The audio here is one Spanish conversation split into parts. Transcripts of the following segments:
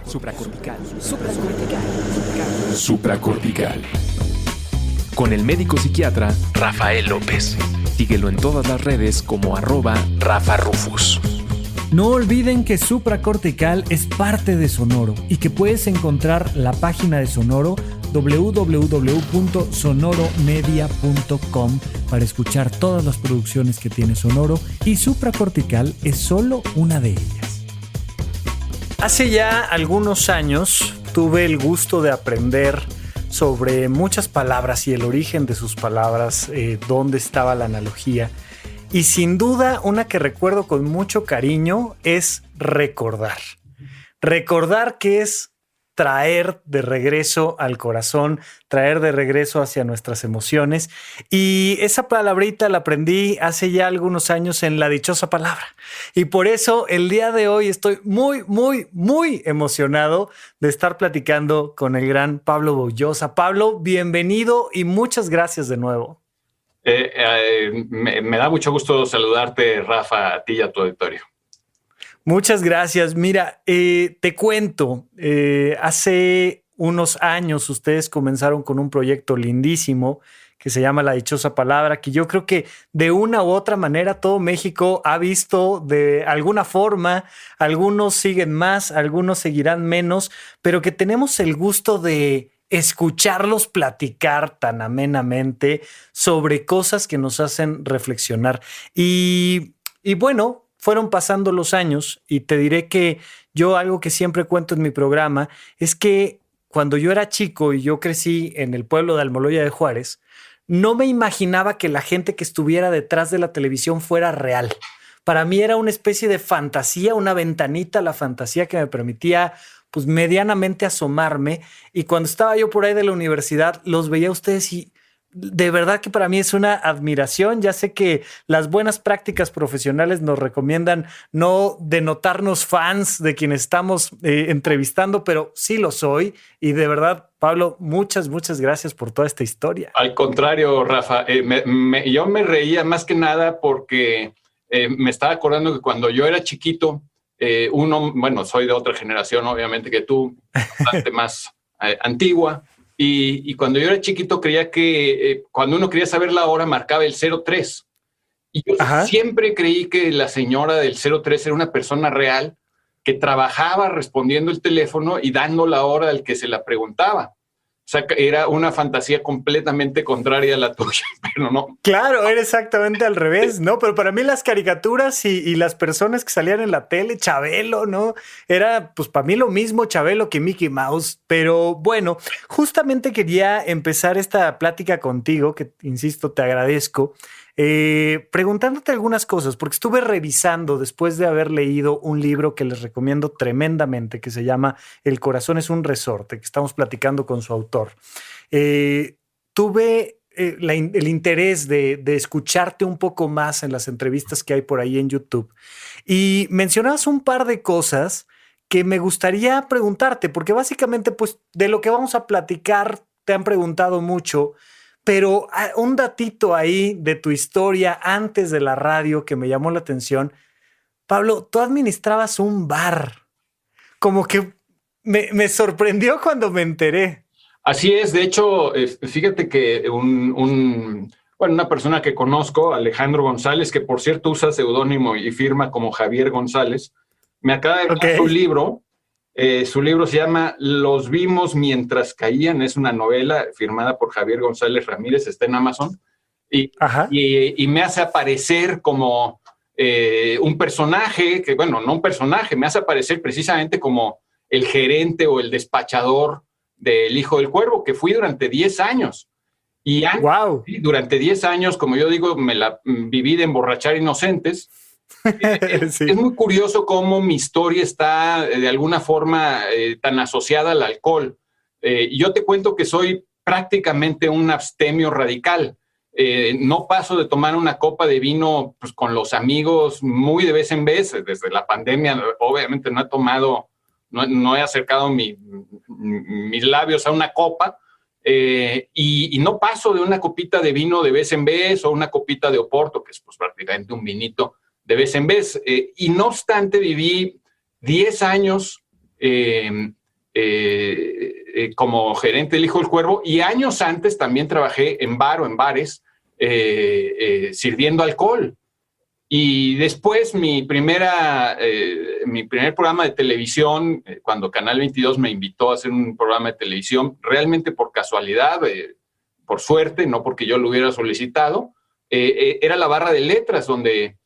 Supracortical. Con el médico psiquiatra Rafael López. Síguelo en todas las redes como @RafaRufus. No olviden que Supracortical es parte de Sonoro y que puedes encontrar la página de Sonoro www.sonoromedia.com para escuchar todas las producciones que tiene Sonoro, y Supracortical es solo una de ellas. Hace ya algunos años tuve el gusto de aprender sobre muchas palabras y el origen de sus palabras, dónde estaba la analogía. Y sin duda, una que recuerdo con mucho cariño es recordar. Recordar, que es traer de regreso al corazón, traer de regreso hacia nuestras emociones. Y esa palabrita la aprendí hace ya algunos años en La Dichosa Palabra. Y por eso el día de hoy estoy muy, muy, muy emocionado de estar platicando con el gran Pablo Boullosa. Pablo, bienvenido y muchas gracias de nuevo. Me da mucho gusto saludarte, Rafa, a ti y a tu auditorio. Muchas gracias. Mira, te cuento, hace unos años ustedes comenzaron con un proyecto lindísimo que se llama La Dichosa Palabra, que yo creo que de una u otra manera todo México ha visto de alguna forma. Algunos siguen más, algunos seguirán menos, pero que tenemos el gusto de escucharlos platicar tan amenamente sobre cosas que nos hacen reflexionar. Y bueno, fueron pasando los años y te diré que yo, algo que siempre cuento en mi programa es que cuando yo era chico y yo crecí en el pueblo de Almoloya de Juárez, no me imaginaba que la gente que estuviera detrás de la televisión fuera real. Para mí era una especie de fantasía, una ventanita a la fantasía que me permitía pues medianamente asomarme, y cuando estaba yo por ahí de la universidad los veía a ustedes y de verdad que para mí es una admiración. Ya sé que las buenas prácticas profesionales nos recomiendan no denotarnos fans de quienes estamos entrevistando, pero sí lo soy, y de verdad, Pablo, muchas gracias por toda esta historia. Al contrario, Rafa, yo me reía más que nada porque me estaba acordando que cuando yo era chiquito, soy de otra generación, obviamente, que tú, bastante más antigua, y cuando yo era chiquito creía que cuando uno quería saber la hora marcaba el 03. Y yo siempre creí que la señora del 03 era una persona real que trabajaba respondiendo el teléfono y dando la hora al que se la preguntaba. O sea, era una fantasía completamente contraria a la tuya, pero no. Claro, era exactamente al revés, ¿no? Pero para mí las caricaturas y las personas que salían en la tele, Chabelo, ¿no? Era, pues, para mí lo mismo Chabelo que Mickey Mouse. Pero bueno, justamente quería empezar esta plática contigo, que, insisto, te agradezco, preguntándote algunas cosas, porque estuve revisando después de haber leído un libro que les recomiendo tremendamente, que se llama El corazón es un resorte, que estamos platicando con su autor. Tuve el interés de escucharte un poco más en las entrevistas que hay por ahí en YouTube, y mencionabas un par de cosas que me gustaría preguntarte, porque básicamente, pues, de lo que vamos a platicar te han preguntado mucho. Pero un datito ahí de tu historia antes de la radio que me llamó la atención. Pablo, tú administrabas un bar. Como que me sorprendió cuando me enteré. Así es. De hecho, fíjate que una persona que conozco, Alejandro González, que por cierto usa seudónimo y firma como Javier González, me acaba de dar su libro. Su libro se llama Los vimos mientras caían. Es una novela firmada por Javier González Ramírez, está en Amazon, y me hace aparecer como un personaje, que bueno, no un personaje, me hace aparecer precisamente como el gerente o el despachador del Hijo del Cuervo, que fui durante 10 años. Y durante 10 años, como yo digo, me la viví de emborrachar inocentes. Sí. Es muy curioso cómo mi historia está de alguna forma tan asociada al alcohol. Yo te cuento que soy prácticamente un abstemio radical. No paso de tomar una copa de vino, pues, con los amigos muy de vez en vez. Desde la pandemia, obviamente, no he tomado, no he acercado mis labios a una copa. Y no paso de una copita de vino de vez en vez, o una copita de Oporto, que es, pues, prácticamente un vinito de vez en vez. Y no obstante, viví 10 años como gerente del Hijo del Cuervo, y años antes también trabajé en bar o en bares sirviendo alcohol. Y después mi primer programa de televisión, cuando Canal 22 me invitó a hacer un programa de televisión, realmente por casualidad, por suerte, no porque yo lo hubiera solicitado, era la Barra de Letras, donde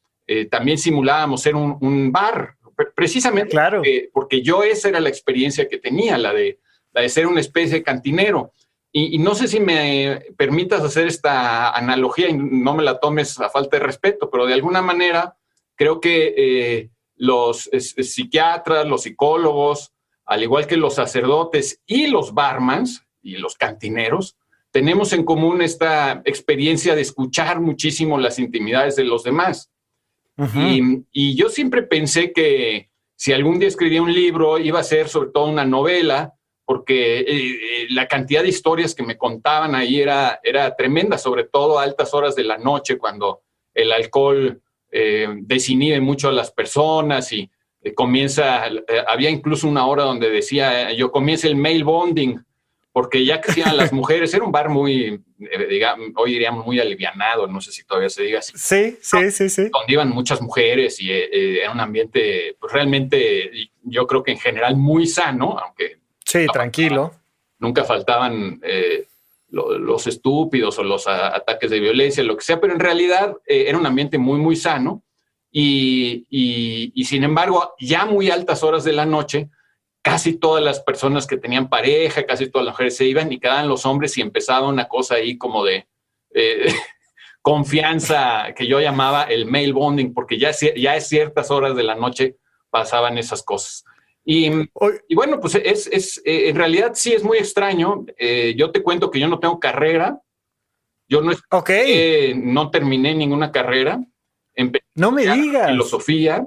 también simulábamos ser un bar, precisamente claro. porque yo esa era la experiencia que tenía, la de ser una especie de cantinero. Y no sé si me permitas hacer esta analogía y no me la tomes a falta de respeto, pero de alguna manera creo que los psiquiatras, los psicólogos, al igual que los sacerdotes y los barmans y los cantineros, tenemos en común esta experiencia de escuchar muchísimo las intimidades de los demás. Uh-huh. Y yo siempre pensé que si algún día escribía un libro iba a ser sobre todo una novela, porque la cantidad de historias que me contaban ahí era tremenda, sobre todo a altas horas de la noche, cuando el alcohol desinhibe mucho a las personas y había incluso una hora donde decía yo, comienza el male bonding, porque ya que hacían las mujeres, era un bar muy, hoy diríamos muy alivianado, no sé si todavía se diga así. Sí. Donde iban muchas mujeres y era un ambiente, pues realmente, yo creo que en general muy sano, aunque... Sí, tranquilo. Nunca faltaban los estúpidos o los ataques de violencia, lo que sea, pero en realidad era un ambiente muy, muy sano y sin embargo, ya muy altas horas de la noche, casi todas las personas que tenían pareja, casi todas las mujeres se iban y quedaban los hombres y empezaba una cosa ahí como de confianza que yo llamaba el male bonding, porque ya a ciertas horas de la noche pasaban esas cosas. Y bueno, pues en realidad sí es muy extraño. Yo te cuento que yo no tengo carrera. Yo no terminé ninguna carrera. No me digas. Filosofía.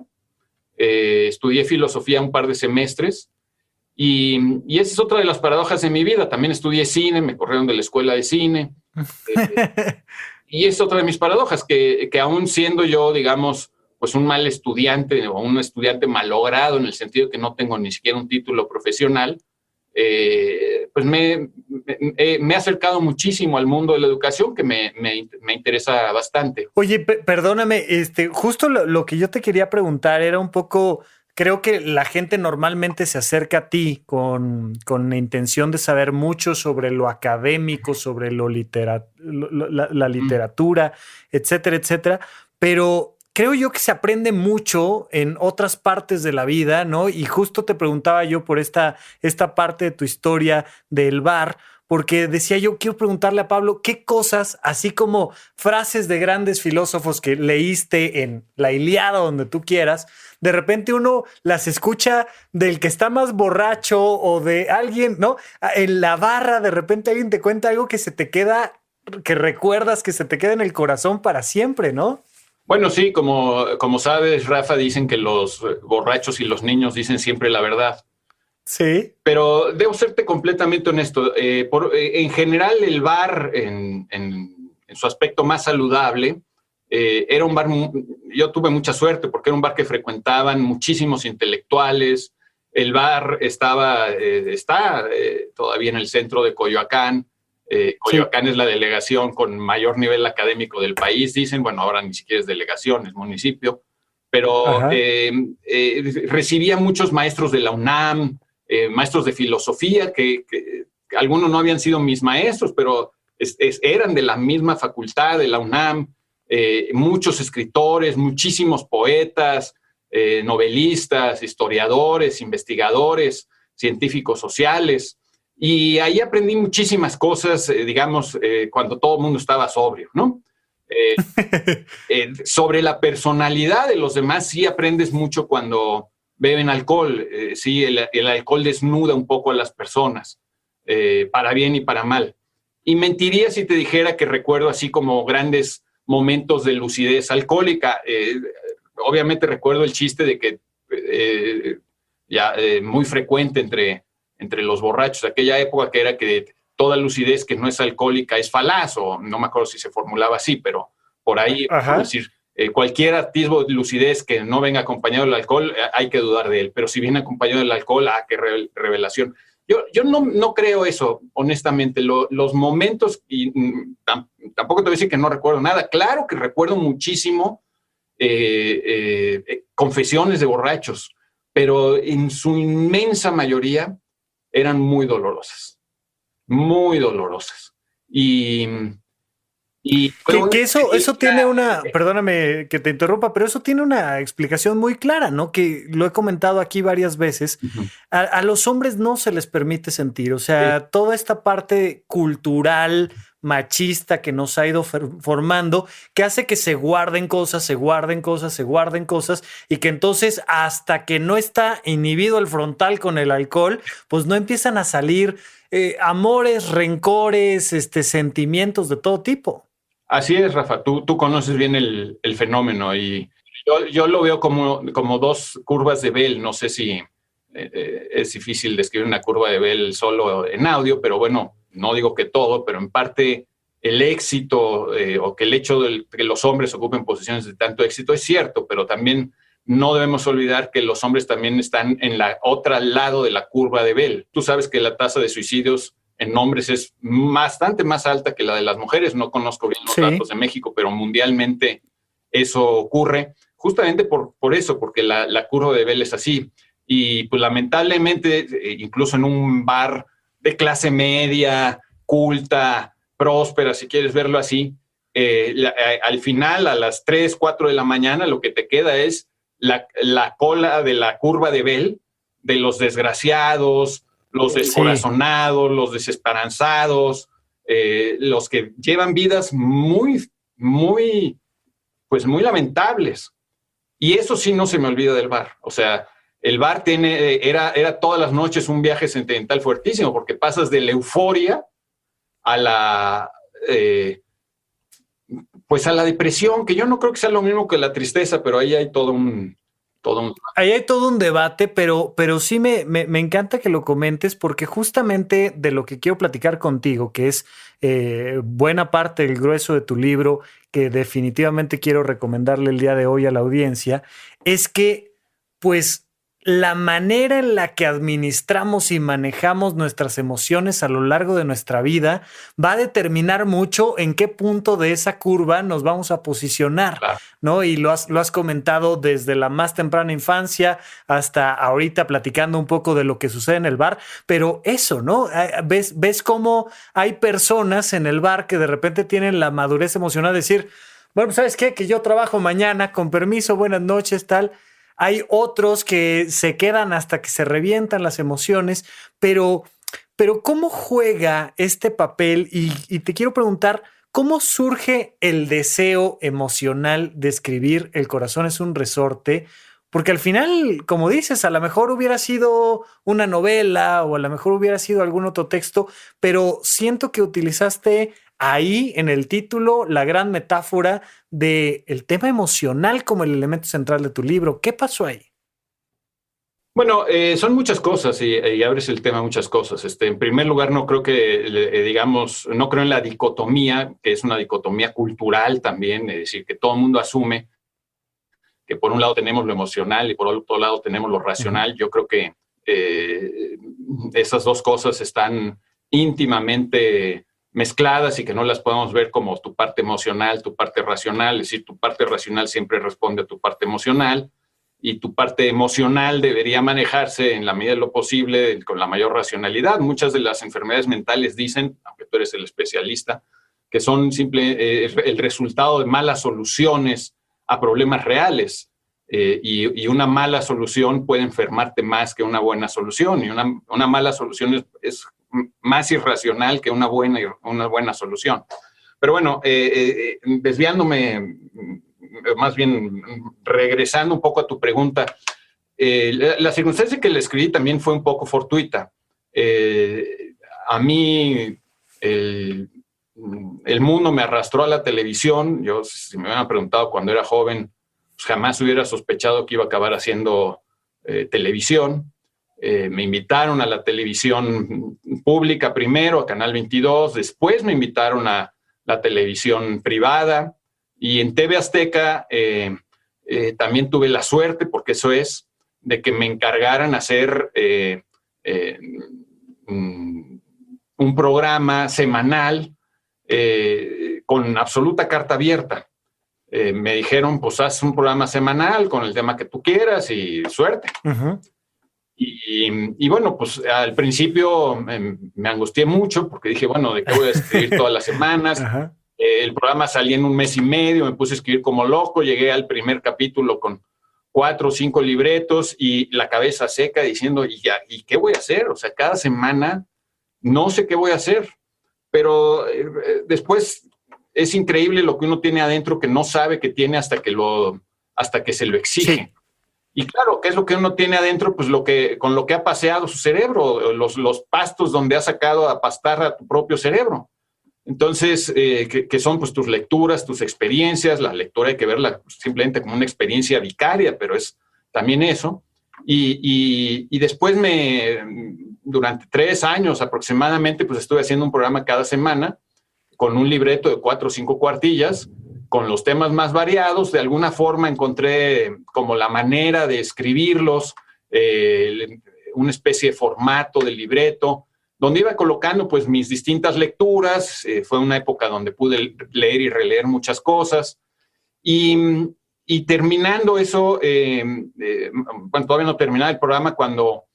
Estudié filosofía un par de semestres. Y esa es otra de las paradojas de mi vida. También estudié cine, me corrieron de la escuela de cine. Y es otra de mis paradojas, que aún siendo yo, digamos, pues un mal estudiante o un estudiante malogrado en el sentido de que no tengo ni siquiera un título profesional, pues me he acercado muchísimo al mundo de la educación, que me interesa bastante. Oye, perdóname, justo lo que yo te quería preguntar era un poco... Creo que la gente normalmente se acerca a ti con la intención de saber mucho sobre lo académico, sobre la literatura, etcétera, etcétera. Pero creo yo que se aprende mucho en otras partes de la vida, ¿no? Y justo te preguntaba yo por esta parte de tu historia del bar, porque decía yo, quiero preguntarle a Pablo qué cosas, así como frases de grandes filósofos que leíste en la Ilíada, donde tú quieras, de repente uno las escucha del que está más borracho o de alguien, ¿no? En la barra, de repente alguien te cuenta algo que se te queda, que recuerdas, que se te queda en el corazón para siempre, ¿no? Bueno, sí, como sabes, Rafa, dicen que los borrachos y los niños dicen siempre la verdad. Sí. Pero debo serte completamente honesto. En general, el bar, en su aspecto más saludable, era un bar, yo tuve mucha suerte porque era un bar que frecuentaban muchísimos intelectuales. El bar está todavía en el centro de Coyoacán. Coyoacán es la delegación con mayor nivel académico del país, dicen. Bueno, ahora ni siquiera es delegación, es municipio. Pero recibía muchos maestros de la UNAM, maestros de filosofía, que algunos no habían sido mis maestros, pero eran de la misma facultad de la UNAM. Muchos escritores, muchísimos poetas, novelistas, historiadores, investigadores, científicos sociales. Y ahí aprendí muchísimas cosas, digamos, cuando todo el mundo estaba sobrio, ¿no? Sobre la personalidad de los demás sí aprendes mucho cuando beben alcohol. Sí, el alcohol desnuda un poco a las personas, para bien y para mal. Y mentiría si te dijera que recuerdo así como grandes momentos de lucidez alcohólica. Obviamente recuerdo el chiste de que muy frecuente entre los borrachos de aquella época, que era que toda lucidez que no es alcohólica es falaz, o no me acuerdo si se formulaba así, pero por ahí, es decir, Cualquier atisbo de lucidez que no venga acompañado del alcohol, hay que dudar de él. Pero si viene acompañado del alcohol, qué revelación. Yo no creo eso, honestamente. Los momentos, y tampoco te voy a decir que no recuerdo nada. Claro que recuerdo muchísimo confesiones de borrachos, pero en su inmensa mayoría eran muy dolorosas. Muy dolorosas. Que eso tiene una, perdóname que te interrumpa, pero eso tiene una explicación muy clara, ¿no? Que lo he comentado aquí varias veces. Uh-huh. A los hombres no se les permite sentir, o sea, sí, toda esta parte cultural, machista que nos ha ido formando, que hace que se guarden cosas y que entonces hasta que no está inhibido el frontal con el alcohol, pues no empiezan a salir amores, rencores, sentimientos de todo tipo. Así es, Rafa, tú conoces bien el fenómeno y yo lo veo como dos curvas de Bell. No sé si es difícil describir una curva de Bell solo en audio, pero bueno, no digo que todo, pero en parte el éxito o que el hecho de que los hombres ocupen posiciones de tanto éxito es cierto, pero también no debemos olvidar que los hombres también están en la otra lado de la curva de Bell. Tú sabes que la tasa de suicidios en hombres es bastante más alta que la de las mujeres. No conozco bien los datos de México, pero mundialmente eso ocurre justamente por eso, porque la curva de Bell es así. Y pues lamentablemente, incluso en un bar de clase media, culta, próspera, si quieres verlo así, al final, a las 3, 4 de la mañana, lo que te queda es la cola de la curva de Bell, de los desgraciados, los descorazonados, los desesperanzados, los que llevan vidas muy lamentables. Y eso sí no se me olvida del bar. O sea, el bar era todas las noches un viaje sentimental fuertísimo, porque pasas de la euforia a la depresión, que yo no creo que sea lo mismo que la tristeza, pero ahí hay todo un Ahí hay todo un debate, pero sí me encanta que lo comentes, porque justamente de lo que quiero platicar contigo, que es buena parte del grueso de tu libro, que definitivamente quiero recomendarle el día de hoy a la audiencia, es que pues la manera en la que administramos y manejamos nuestras emociones a lo largo de nuestra vida va a determinar mucho en qué punto de esa curva nos vamos a posicionar, claro, ¿no? Y lo has comentado desde la más temprana infancia hasta ahorita platicando un poco de lo que sucede en el bar, pero eso, ¿no? Ves cómo hay personas en el bar que de repente tienen la madurez emocional de decir, bueno, ¿sabes qué? Que yo trabajo mañana, con permiso, buenas noches, tal. Hay otros que se quedan hasta que se revientan las emociones, pero ¿cómo juega este papel? Y te quiero preguntar, ¿cómo surge el deseo emocional de escribir El corazón es un resorte? Porque al final, como dices, a lo mejor hubiera sido una novela o a lo mejor hubiera sido algún otro texto, pero siento que utilizaste ahí en el título la gran metáfora del tema emocional como el elemento central de tu libro. ¿Qué pasó ahí? Bueno, son muchas cosas y abres el tema a muchas cosas. En primer lugar, no creo que, no creo en la dicotomía, que es una dicotomía cultural también, es decir, que todo el mundo asume que por un lado tenemos lo emocional y por otro lado tenemos lo racional. Yo creo que esas dos cosas están íntimamente mezcladas y que no las podemos ver como tu parte emocional, tu parte racional. Es decir, tu parte racional siempre responde a tu parte emocional y tu parte emocional debería manejarse en la medida de lo posible con la mayor racionalidad. Muchas de las enfermedades mentales dicen, aunque tú eres el especialista, que son el resultado de malas soluciones a problemas reales. Y una mala solución puede enfermarte más que una buena solución. Y una mala solución es más irracional que una buena solución. Pero bueno, desviándome, más bien regresando un poco a tu pregunta, la circunstancia que le escribí también fue un poco fortuita. A mí el mundo me arrastró a la televisión. Yo, si me hubieran preguntado cuando era joven, pues jamás hubiera sospechado que iba a acabar haciendo televisión. Me invitaron a la televisión pública primero, a Canal 22, después me invitaron a la televisión privada Y en TV Azteca también tuve la suerte, porque eso es, de que me encargaran hacer un programa semanal con absoluta carta abierta. Me dijeron, pues haz un programa semanal con el tema que tú quieras y suerte. Uh-huh. Y bueno, pues al principio me angustié mucho porque dije, bueno, ¿de qué voy a escribir todas las semanas? Uh-huh. El programa salía en 1 mes y medio, me puse a escribir como loco, llegué al primer capítulo con 4 o 5 libretos y la cabeza seca diciendo, ¿y qué voy a hacer? O sea, cada semana no sé qué voy a hacer, pero después es increíble lo que uno tiene adentro que no sabe que tiene hasta que se lo exige. Sí. Y claro, ¿qué es lo que uno tiene adentro? Pues con lo que ha paseado su cerebro, los pastos donde ha sacado a pastar a tu propio cerebro. Entonces, que son pues tus lecturas, tus experiencias. La lectura hay que verla simplemente como una experiencia vicaria, pero es también eso. Y después durante 3 años aproximadamente, pues estuve haciendo un programa cada semana con un libreto de 4 o 5 cuartillas, con los temas más variados. De alguna forma encontré como la manera de escribirlos, una especie de formato de libreto, donde iba colocando pues mis distintas lecturas. Fue una época donde pude leer y releer muchas cosas. Y terminando eso, bueno, todavía no terminaba el programa cuando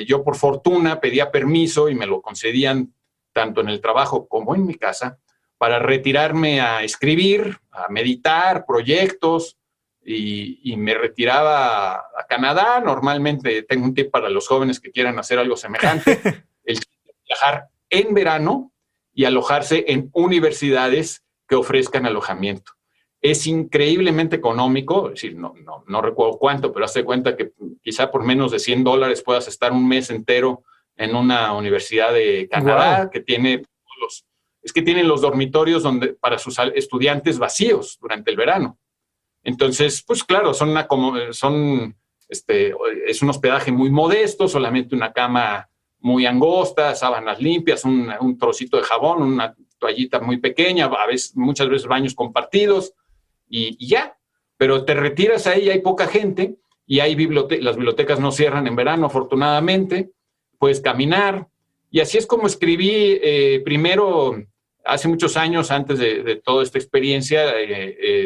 yo por fortuna pedía permiso y me lo concedían tanto en el trabajo como en mi casa, para retirarme a escribir, a meditar, proyectos, y me retiraba a Canadá. Normalmente tengo un tip para los jóvenes que quieran hacer algo semejante, el viajar en verano y alojarse en universidades que ofrezcan alojamiento. Es increíblemente económico, es decir, no recuerdo cuánto, pero hazte cuenta que quizá por menos de $100 puedas estar un mes entero en una universidad de Canadá. Wow. Que tienen los dormitorios para sus estudiantes vacíos durante el verano. Entonces, pues claro, es un hospedaje muy modesto, solamente una cama muy angosta, sábanas limpias, un trocito de jabón, una toallita muy pequeña, muchas veces baños compartidos y ya. Pero te retiras ahí, hay poca gente y hay las bibliotecas no cierran en verano, afortunadamente. Puedes caminar. Y así es como escribí primero, hace muchos años, antes de toda esta experiencia,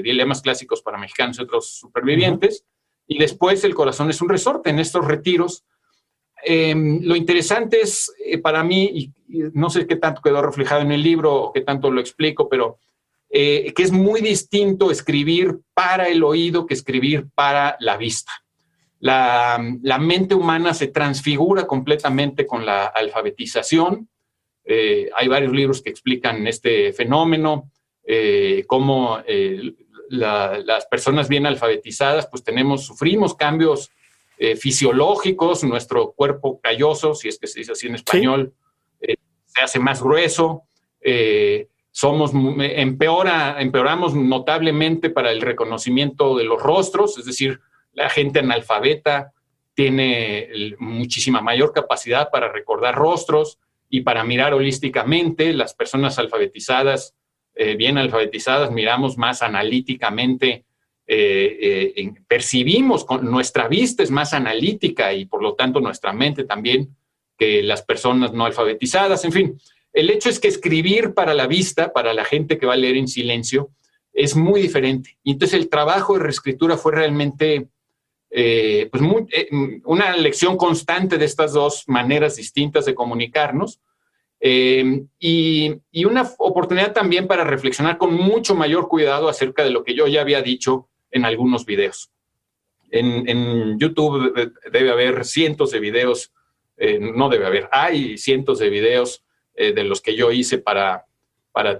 Dilemas clásicos para mexicanos y otros supervivientes. Uh-huh. Y después El corazón es un resorte. En estos retiros, lo interesante es para mí, y no sé qué tanto quedó reflejado en el libro o qué tanto lo explico, pero que es muy distinto escribir para el oído que escribir para la vista. La mente humana se transfigura completamente con la alfabetización. Hay varios libros que explican este fenómeno, cómo las personas bien alfabetizadas pues sufrimos cambios fisiológicos. Nuestro cuerpo calloso, si es que se dice así en español, ¿sí? Se hace más grueso. Empeoramos notablemente para el reconocimiento de los rostros, es decir, la gente analfabeta tiene muchísima mayor capacidad para recordar rostros y para mirar holísticamente. Las personas alfabetizadas, bien alfabetizadas, miramos más analíticamente, percibimos, nuestra vista es más analítica y por lo tanto nuestra mente también que las personas no alfabetizadas. En fin, el hecho es que escribir para la vista, para la gente que va a leer en silencio, es muy diferente. Y entonces el trabajo de reescritura fue realmente una lección constante de estas dos maneras distintas de comunicarnos, y una oportunidad también para reflexionar con mucho mayor cuidado acerca de lo que yo ya había dicho en algunos videos. En YouTube debe haber cientos de videos, hay cientos de videos de los que yo hice para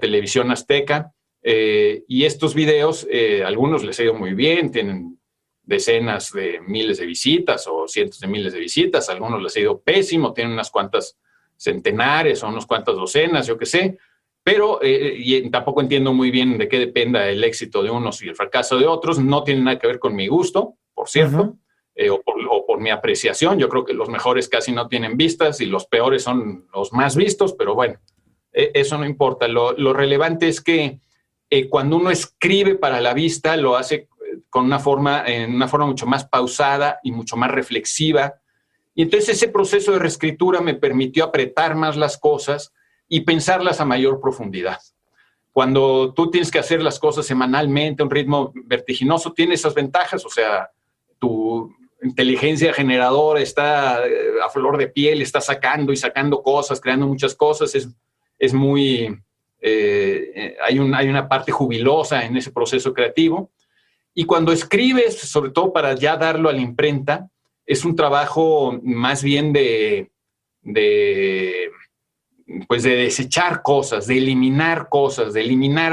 Televisión Azteca, y estos videos, algunos les ha ido muy bien, tienen decenas de miles de visitas o cientos de miles de visitas. Algunos les ha ido pésimo, tienen unas cuantas centenares o unas cuantas docenas, yo qué sé, pero y tampoco entiendo muy bien de qué dependa el éxito de unos y el fracaso de otros. No tiene nada que ver con mi gusto, por cierto, o por mi apreciación. Yo creo que los mejores casi no tienen vistas y los peores son los más vistos, pero bueno, eso no importa. Lo relevante es que Cuando uno escribe para la vista, lo hace en una forma mucho más pausada y mucho más reflexiva. Y entonces ese proceso de reescritura me permitió apretar más las cosas y pensarlas a mayor profundidad. Cuando tú tienes que hacer las cosas semanalmente a un ritmo vertiginoso, tiene esas ventajas. O sea, tu inteligencia generadora está a flor de piel, está sacando y sacando cosas, creando muchas cosas. Es muy... hay una parte jubilosa en ese proceso creativo. Y cuando escribes, sobre todo para ya darlo a la imprenta, es un trabajo más bien de desechar cosas, de eliminar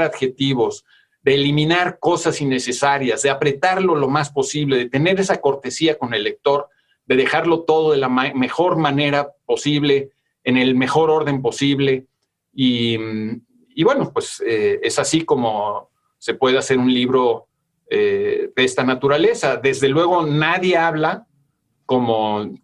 adjetivos, de eliminar cosas innecesarias, de apretarlo lo más posible, de tener esa cortesía con el lector, de dejarlo todo de la mejor manera posible, en el mejor orden posible. Y bueno, pues es así como se puede hacer un libro de esta naturaleza. Desde luego nadie habla como en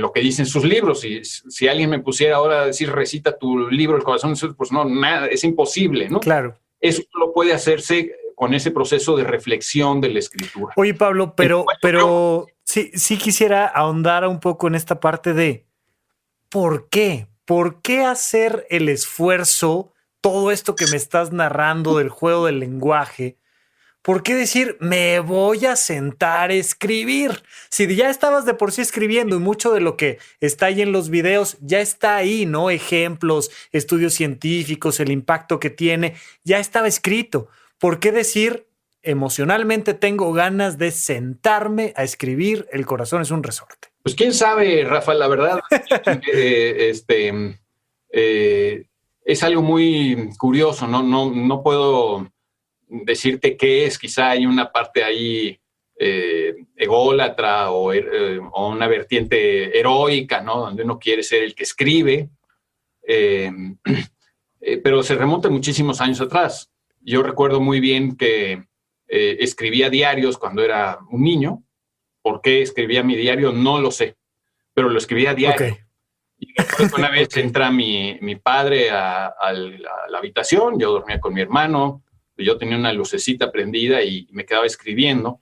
lo que dicen sus libros. Y si alguien me pusiera ahora a decir, recita tu libro, El corazón, pues no, nada, es imposible, ¿no? Claro. Eso solo puede hacerse con ese proceso de reflexión de la escritura. Oye, Pablo, pero sí quisiera ahondar un poco en esta parte de ¿por qué? ¿Por qué hacer el esfuerzo, todo esto que me estás narrando del juego del lenguaje? ¿Por qué decir, me voy a sentar a escribir? Si ya estabas de por sí escribiendo y mucho de lo que está ahí en los videos ya está ahí, ¿no? Ejemplos, estudios científicos, el impacto que tiene, ya estaba escrito. ¿Por qué decir, emocionalmente tengo ganas de sentarme a escribir, El corazón es un resorte? Pues quién sabe, Rafa, la verdad, es algo muy curioso, no puedo decirte qué es. Quizá hay una parte ahí ególatra o una vertiente heroica, ¿no? Donde uno quiere ser el que escribe, pero se remonta muchísimos años atrás. Yo recuerdo muy bien que escribía diarios cuando era un niño. ¿Por qué escribía mi diario? No lo sé, pero lo escribía diario. Okay. Y recuerdo que una vez entra mi padre a la habitación, yo dormía con mi hermano, yo tenía una lucecita prendida y me quedaba escribiendo,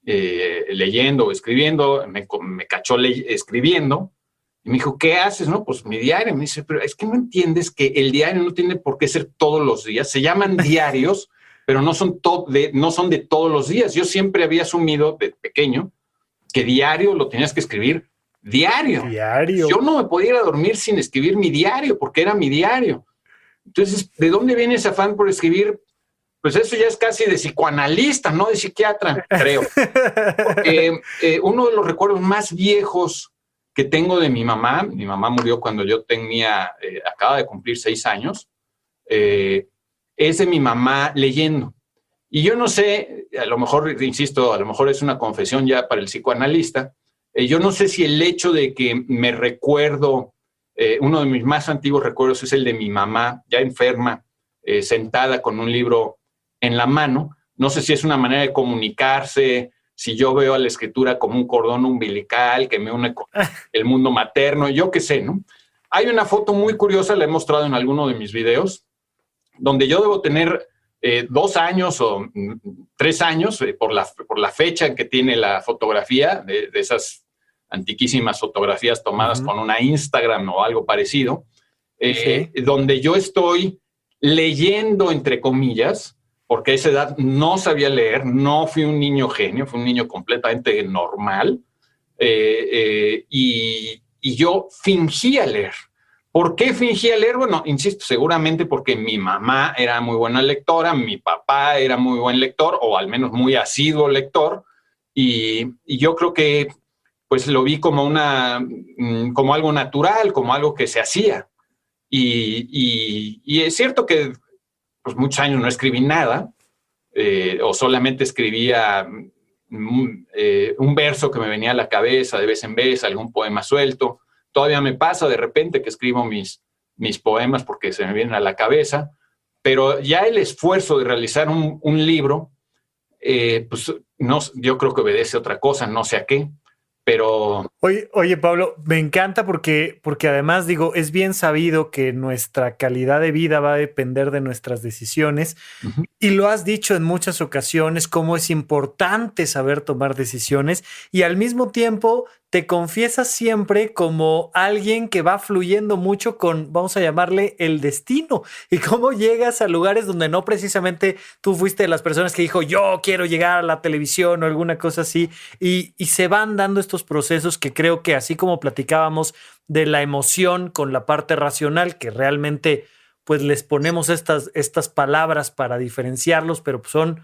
leyendo o escribiendo, me cachó escribiendo, y me dijo, ¿qué haces? No, pues mi diario. Me dice, pero es que no entiendes que el diario no tiene por qué ser todos los días, se llaman diarios, pero no son de todos los días. Yo siempre había asumido de pequeño que diario lo tenías que escribir diario. Yo no me podía ir a dormir sin escribir mi diario, porque era mi diario. Entonces, ¿de dónde viene ese afán por escribir? Pues eso ya es casi de psicoanalista, no de psiquiatra, creo. Uno de los recuerdos más viejos que tengo de mi mamá murió cuando yo acaba de cumplir 6 años, es de mi mamá leyendo. Y yo no sé, a lo mejor, insisto, a lo mejor es una confesión ya para el psicoanalista, yo no sé si el hecho de que me recuerdo, uno de mis más antiguos recuerdos es el de mi mamá, ya enferma, sentada con un libro en la mano. No sé si es una manera de comunicarse, si yo veo a la escritura como un cordón umbilical que me une con el mundo materno, yo qué sé, ¿no? Hay una foto muy curiosa, la he mostrado en alguno de mis videos, donde yo debo tener 2 años o 3 años, por la fecha en que tiene la fotografía, de esas antiquísimas fotografías tomadas con una Instagram o algo parecido, donde yo estoy leyendo, entre comillas, porque a esa edad no sabía leer, no fui un niño genio, fui un niño completamente normal, y yo fingía leer. ¿Por qué fingía leer? Bueno, insisto, seguramente porque mi mamá era muy buena lectora, mi papá era muy buen lector, o al menos muy asiduo lector, y yo creo que pues lo vi como algo natural, como algo que se hacía. Y es cierto que pues, muchos años no escribí nada, o solamente escribía un verso que me venía a la cabeza de vez en vez, algún poema suelto. Todavía me pasa de repente que escribo mis poemas porque se me vienen a la cabeza, pero ya el esfuerzo de realizar un libro, pues no, yo creo que obedece a otra cosa, no sé a qué. Pero... Oye, Pablo, me encanta porque además digo, es bien sabido que nuestra calidad de vida va a depender de nuestras decisiones. Uh-huh. Y lo has dicho en muchas ocasiones, cómo es importante saber tomar decisiones y al mismo tiempo te confiesas siempre como alguien que va fluyendo mucho con, vamos a llamarle, el destino. Y cómo llegas a lugares donde no precisamente tú fuiste de las personas que dijo, yo quiero llegar a la televisión o alguna cosa así. Y se van dando estos procesos que creo que así como platicábamos de la emoción con la parte racional, que realmente pues les ponemos estas palabras para diferenciarlos, pero son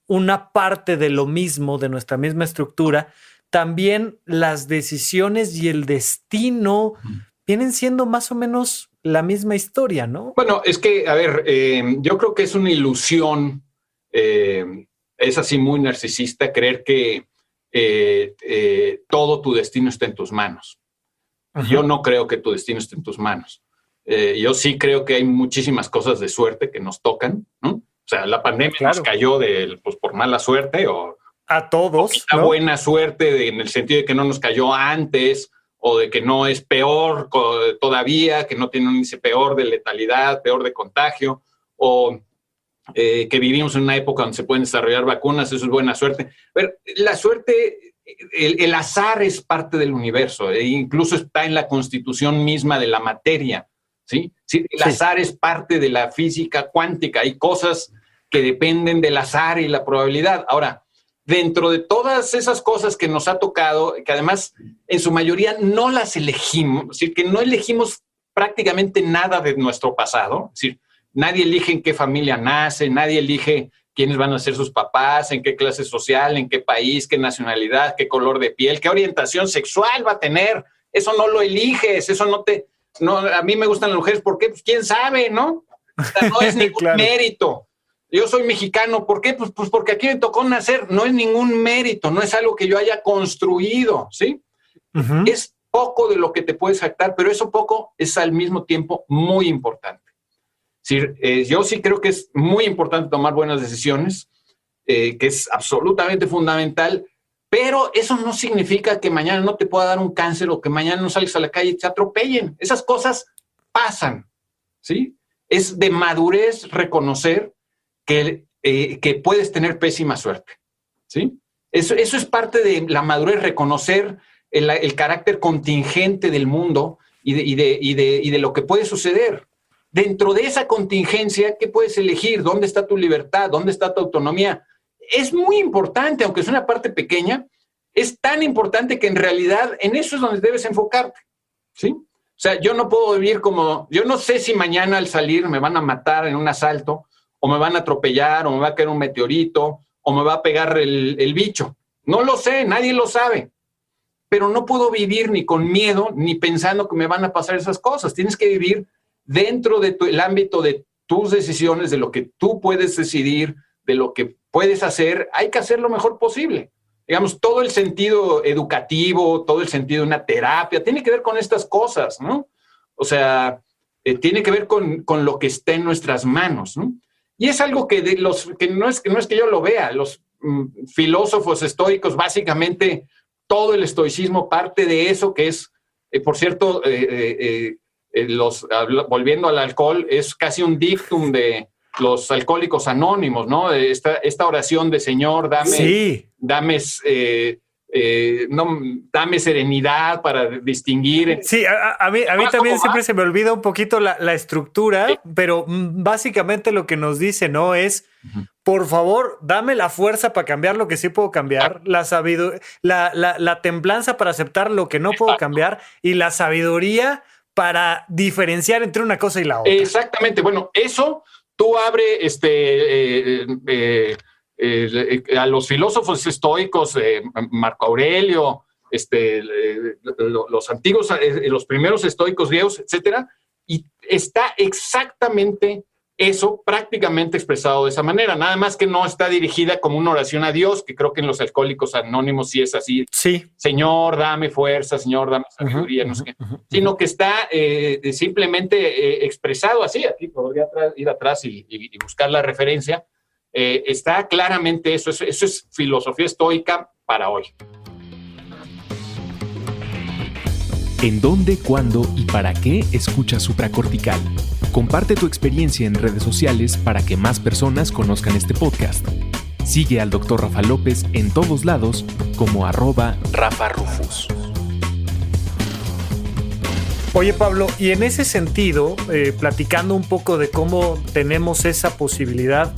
una parte de lo mismo, de nuestra misma estructura. También las decisiones y el destino vienen siendo más o menos la misma historia, ¿no? Bueno, es que, a ver, yo creo que es una ilusión, es así muy narcisista, creer que todo tu destino está en tus manos. Uh-huh. Yo no creo que tu destino esté en tus manos. Yo sí creo que hay muchísimas cosas de suerte que nos tocan, ¿no? O sea, la pandemia nos cayó pues, por mala suerte o... A todos, ¿no? Buena suerte en el sentido de que no nos cayó antes o de que no es peor todavía, que no tiene un índice peor de letalidad, peor de contagio, o que vivimos en una época donde se pueden desarrollar vacunas, eso es buena suerte. Pero la suerte, el azar es parte del universo, incluso está en la constitución misma de la materia, ¿sí? El azar es parte de la física cuántica, hay cosas que dependen del azar y la probabilidad. Ahora, dentro de todas esas cosas que nos ha tocado, que además en su mayoría no las elegimos, es decir, que no elegimos prácticamente nada de nuestro pasado, es decir, nadie elige en qué familia nace, nadie elige quiénes van a ser sus papás, en qué clase social, en qué país, qué nacionalidad, qué color de piel, qué orientación sexual va a tener, eso no lo eliges, eso no, a mí me gustan las mujeres, ¿por qué? Pues quién sabe, ¿no? O sea, no es ningún mérito. Yo soy mexicano, ¿por qué? Pues porque aquí me tocó nacer, no es ningún mérito, no es algo que yo haya construido, ¿sí? Uh-huh. Es poco de lo que te puedes jactar, pero eso poco es al mismo tiempo muy importante. Es decir, yo sí creo que es muy importante tomar buenas decisiones, que es absolutamente fundamental, pero eso no significa que mañana no te pueda dar un cáncer o que mañana no salgas a la calle y te atropellen. Esas cosas pasan, ¿sí? Es de madurez reconocer que puedes tener pésima suerte, ¿sí? Eso es parte de la madurez, reconocer el carácter contingente del mundo y de lo que puede suceder. Dentro de esa contingencia, ¿qué puedes elegir? ¿Dónde está tu libertad? ¿Dónde está tu autonomía? Es muy importante, aunque es una parte pequeña, es tan importante que en realidad en eso es donde debes enfocarte, ¿sí? O sea, yo no puedo vivir yo no sé si mañana al salir me van a matar en un asalto, o me van a atropellar, o me va a caer un meteorito, o me va a pegar el bicho. No lo sé, nadie lo sabe. Pero no puedo vivir ni con miedo, ni pensando que me van a pasar esas cosas. Tienes que vivir dentro del ámbito de tus decisiones, de lo que tú puedes decidir, de lo que puedes hacer. Hay que hacer lo mejor posible. Digamos, todo el sentido educativo, todo el sentido de una terapia, tiene que ver con estas cosas, ¿no? O sea, tiene que ver con lo que está en nuestras manos, ¿no? Y es algo que no es que yo lo vea. Los filósofos estoicos, básicamente, todo el estoicismo parte de eso, que es, por cierto, volviendo al alcohol, es casi un dictum de los alcohólicos anónimos, ¿no? Esta oración de Señor, dame serenidad para distinguir. Sí, a mí también siempre se me olvida un poquito la estructura, sí. Pero básicamente lo que nos dice, ¿no? Es, por favor, dame la fuerza para cambiar lo que sí puedo cambiar, la templanza para aceptar lo que no puedo cambiar y la sabiduría para diferenciar entre una cosa y la otra. Exactamente. Bueno, eso tú abres a los filósofos estoicos, Marco Aurelio, los antiguos, los primeros estoicos griegos, etcétera, y está exactamente eso prácticamente expresado de esa manera, nada más que no está dirigida como una oración a Dios, que creo que en los alcohólicos anónimos sí es así. Sí. Señor, dame fuerza, Señor, dame sabiduría, no sé qué, sino que está simplemente expresado así. Aquí podría ir atrás y buscar la referencia. Está claramente eso es filosofía estoica para hoy. ¿En dónde, cuándo y para qué escuchas supracortical? Comparte tu experiencia en redes sociales para que más personas conozcan este podcast. Sigue al Dr. Rafa López en todos lados como @RafaRufus. Oye, Pablo, y en ese sentido, platicando un poco de cómo tenemos esa posibilidad,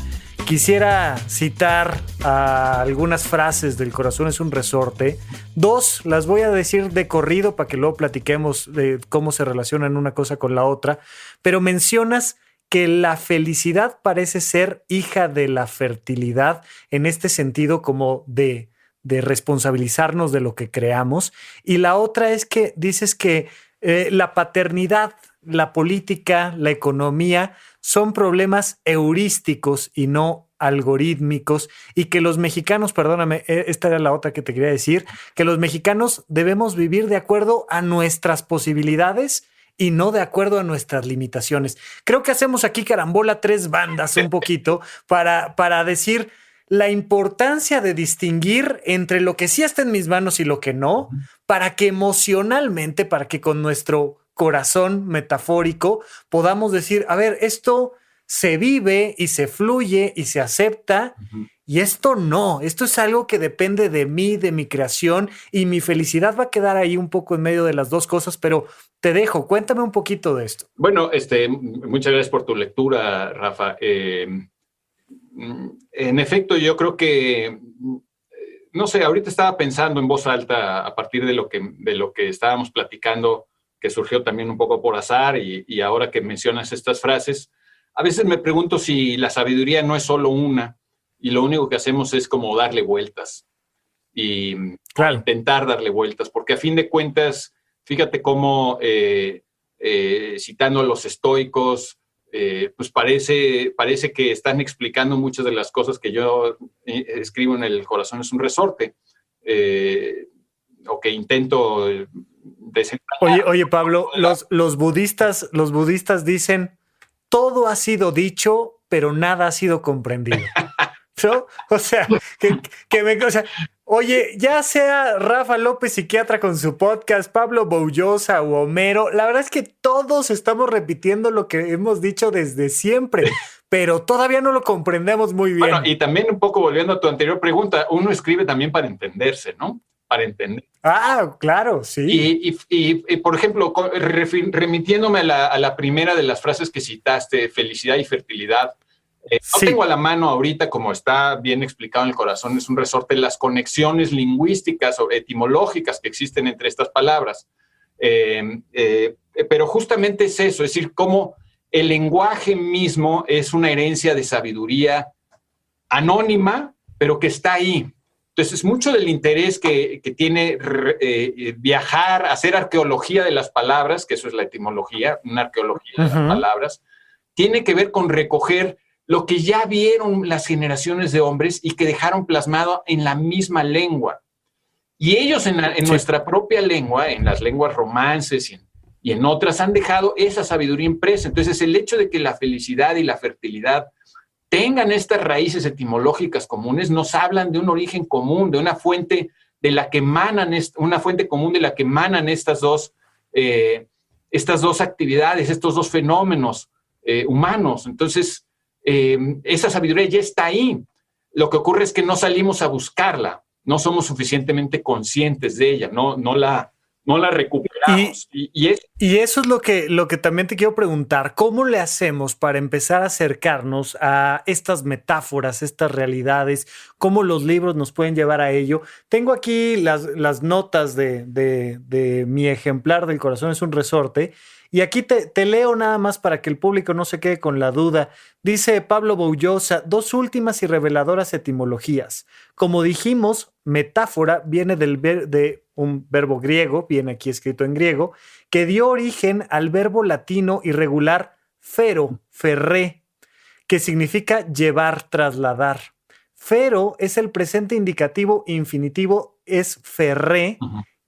quisiera citar algunas frases del Corazón es un resorte. 2 las voy a decir de corrido para que luego platiquemos de cómo se relacionan una cosa con la otra. Pero mencionas que la felicidad parece ser hija de la fertilidad, en este sentido como de responsabilizarnos de lo que creamos. Y la otra es que dices que la paternidad, la política, la economía son problemas heurísticos y no algorítmicos, y que los mexicanos, perdóname, esta era la otra que te quería decir, que los mexicanos debemos vivir de acuerdo a nuestras posibilidades y no de acuerdo a nuestras limitaciones. Creo que hacemos aquí carambola 3 bandas un poquito para decir la importancia de distinguir entre lo que sí está en mis manos y lo que no, para que emocionalmente, para que con nuestro corazón metafórico podamos decir, a ver, esto se vive y se fluye y se acepta, y esto no, esto es algo que depende de mí, de mi creación, y mi felicidad va a quedar ahí un poco en medio de las dos cosas, pero te dejo, cuéntame un poquito de esto. Bueno, muchas gracias por tu lectura, Rafa. En efecto, yo creo que, no sé, ahorita estaba pensando en voz alta a partir de lo que estábamos platicando, que surgió también un poco por azar, y ahora que mencionas estas frases, a veces me pregunto si la sabiduría no es solo una, y lo único que hacemos es como darle vueltas, y claro, intentar darle vueltas, porque a fin de cuentas, fíjate cómo, citando a los estoicos, pues parece que están explicando muchas de las cosas que yo escribo en El Corazón es un resorte, o que intento desentrañar. Oye, Pablo, los budistas dicen, todo ha sido dicho, pero nada ha sido comprendido. ¿No? O sea, oye, ya sea Rafa López, psiquiatra con su podcast, Pablo Boullosa o Homero, la verdad es que todos estamos repitiendo lo que hemos dicho desde siempre, pero todavía no lo comprendemos muy bien. Bueno, y también un poco volviendo a tu anterior pregunta, uno escribe también para entenderse, ¿no? Para entender. Ah, claro, sí. Y por ejemplo, remitiéndome a la primera de las frases que citaste, felicidad y fertilidad, no tengo a la mano ahorita, como está bien explicado en El Corazón es un resorte, las conexiones lingüísticas o etimológicas que existen entre estas palabras. Pero justamente es eso, es decir, cómo el lenguaje mismo es una herencia de sabiduría anónima, pero que está ahí. Entonces, mucho del interés que tiene viajar, hacer arqueología de las palabras, que eso es la etimología, una arqueología de las palabras, tiene que ver con recoger lo que ya vieron las generaciones de hombres y que dejaron plasmado en la misma lengua. Y ellos en nuestra propia lengua, en las lenguas romances y en otras, han dejado esa sabiduría impresa. Entonces, el hecho de que la felicidad y la fertilidad tengan estas raíces etimológicas comunes, nos hablan de un origen común, de una fuente de la que emanan, una fuente común de la que emanan estas dos actividades, estos dos fenómenos humanos. Entonces, esa sabiduría ya está ahí. Lo que ocurre es que no salimos a buscarla, no somos suficientemente conscientes de ella, no la recuperamos. Y eso es lo que también te quiero preguntar. ¿Cómo le hacemos para empezar a acercarnos a estas metáforas, estas realidades? ¿Cómo los libros nos pueden llevar a ello? Tengo aquí las notas de mi ejemplar del Corazón es un resorte. Y aquí te leo nada más para que el público no se quede con la duda. Dice Pablo Boullosa, 2 últimas y reveladoras etimologías. Como dijimos, metáfora viene de un verbo griego, viene aquí escrito en griego, que dio origen al verbo latino irregular fero, ferré, que significa llevar, trasladar. Fero es el presente indicativo infinitivo, es ferré,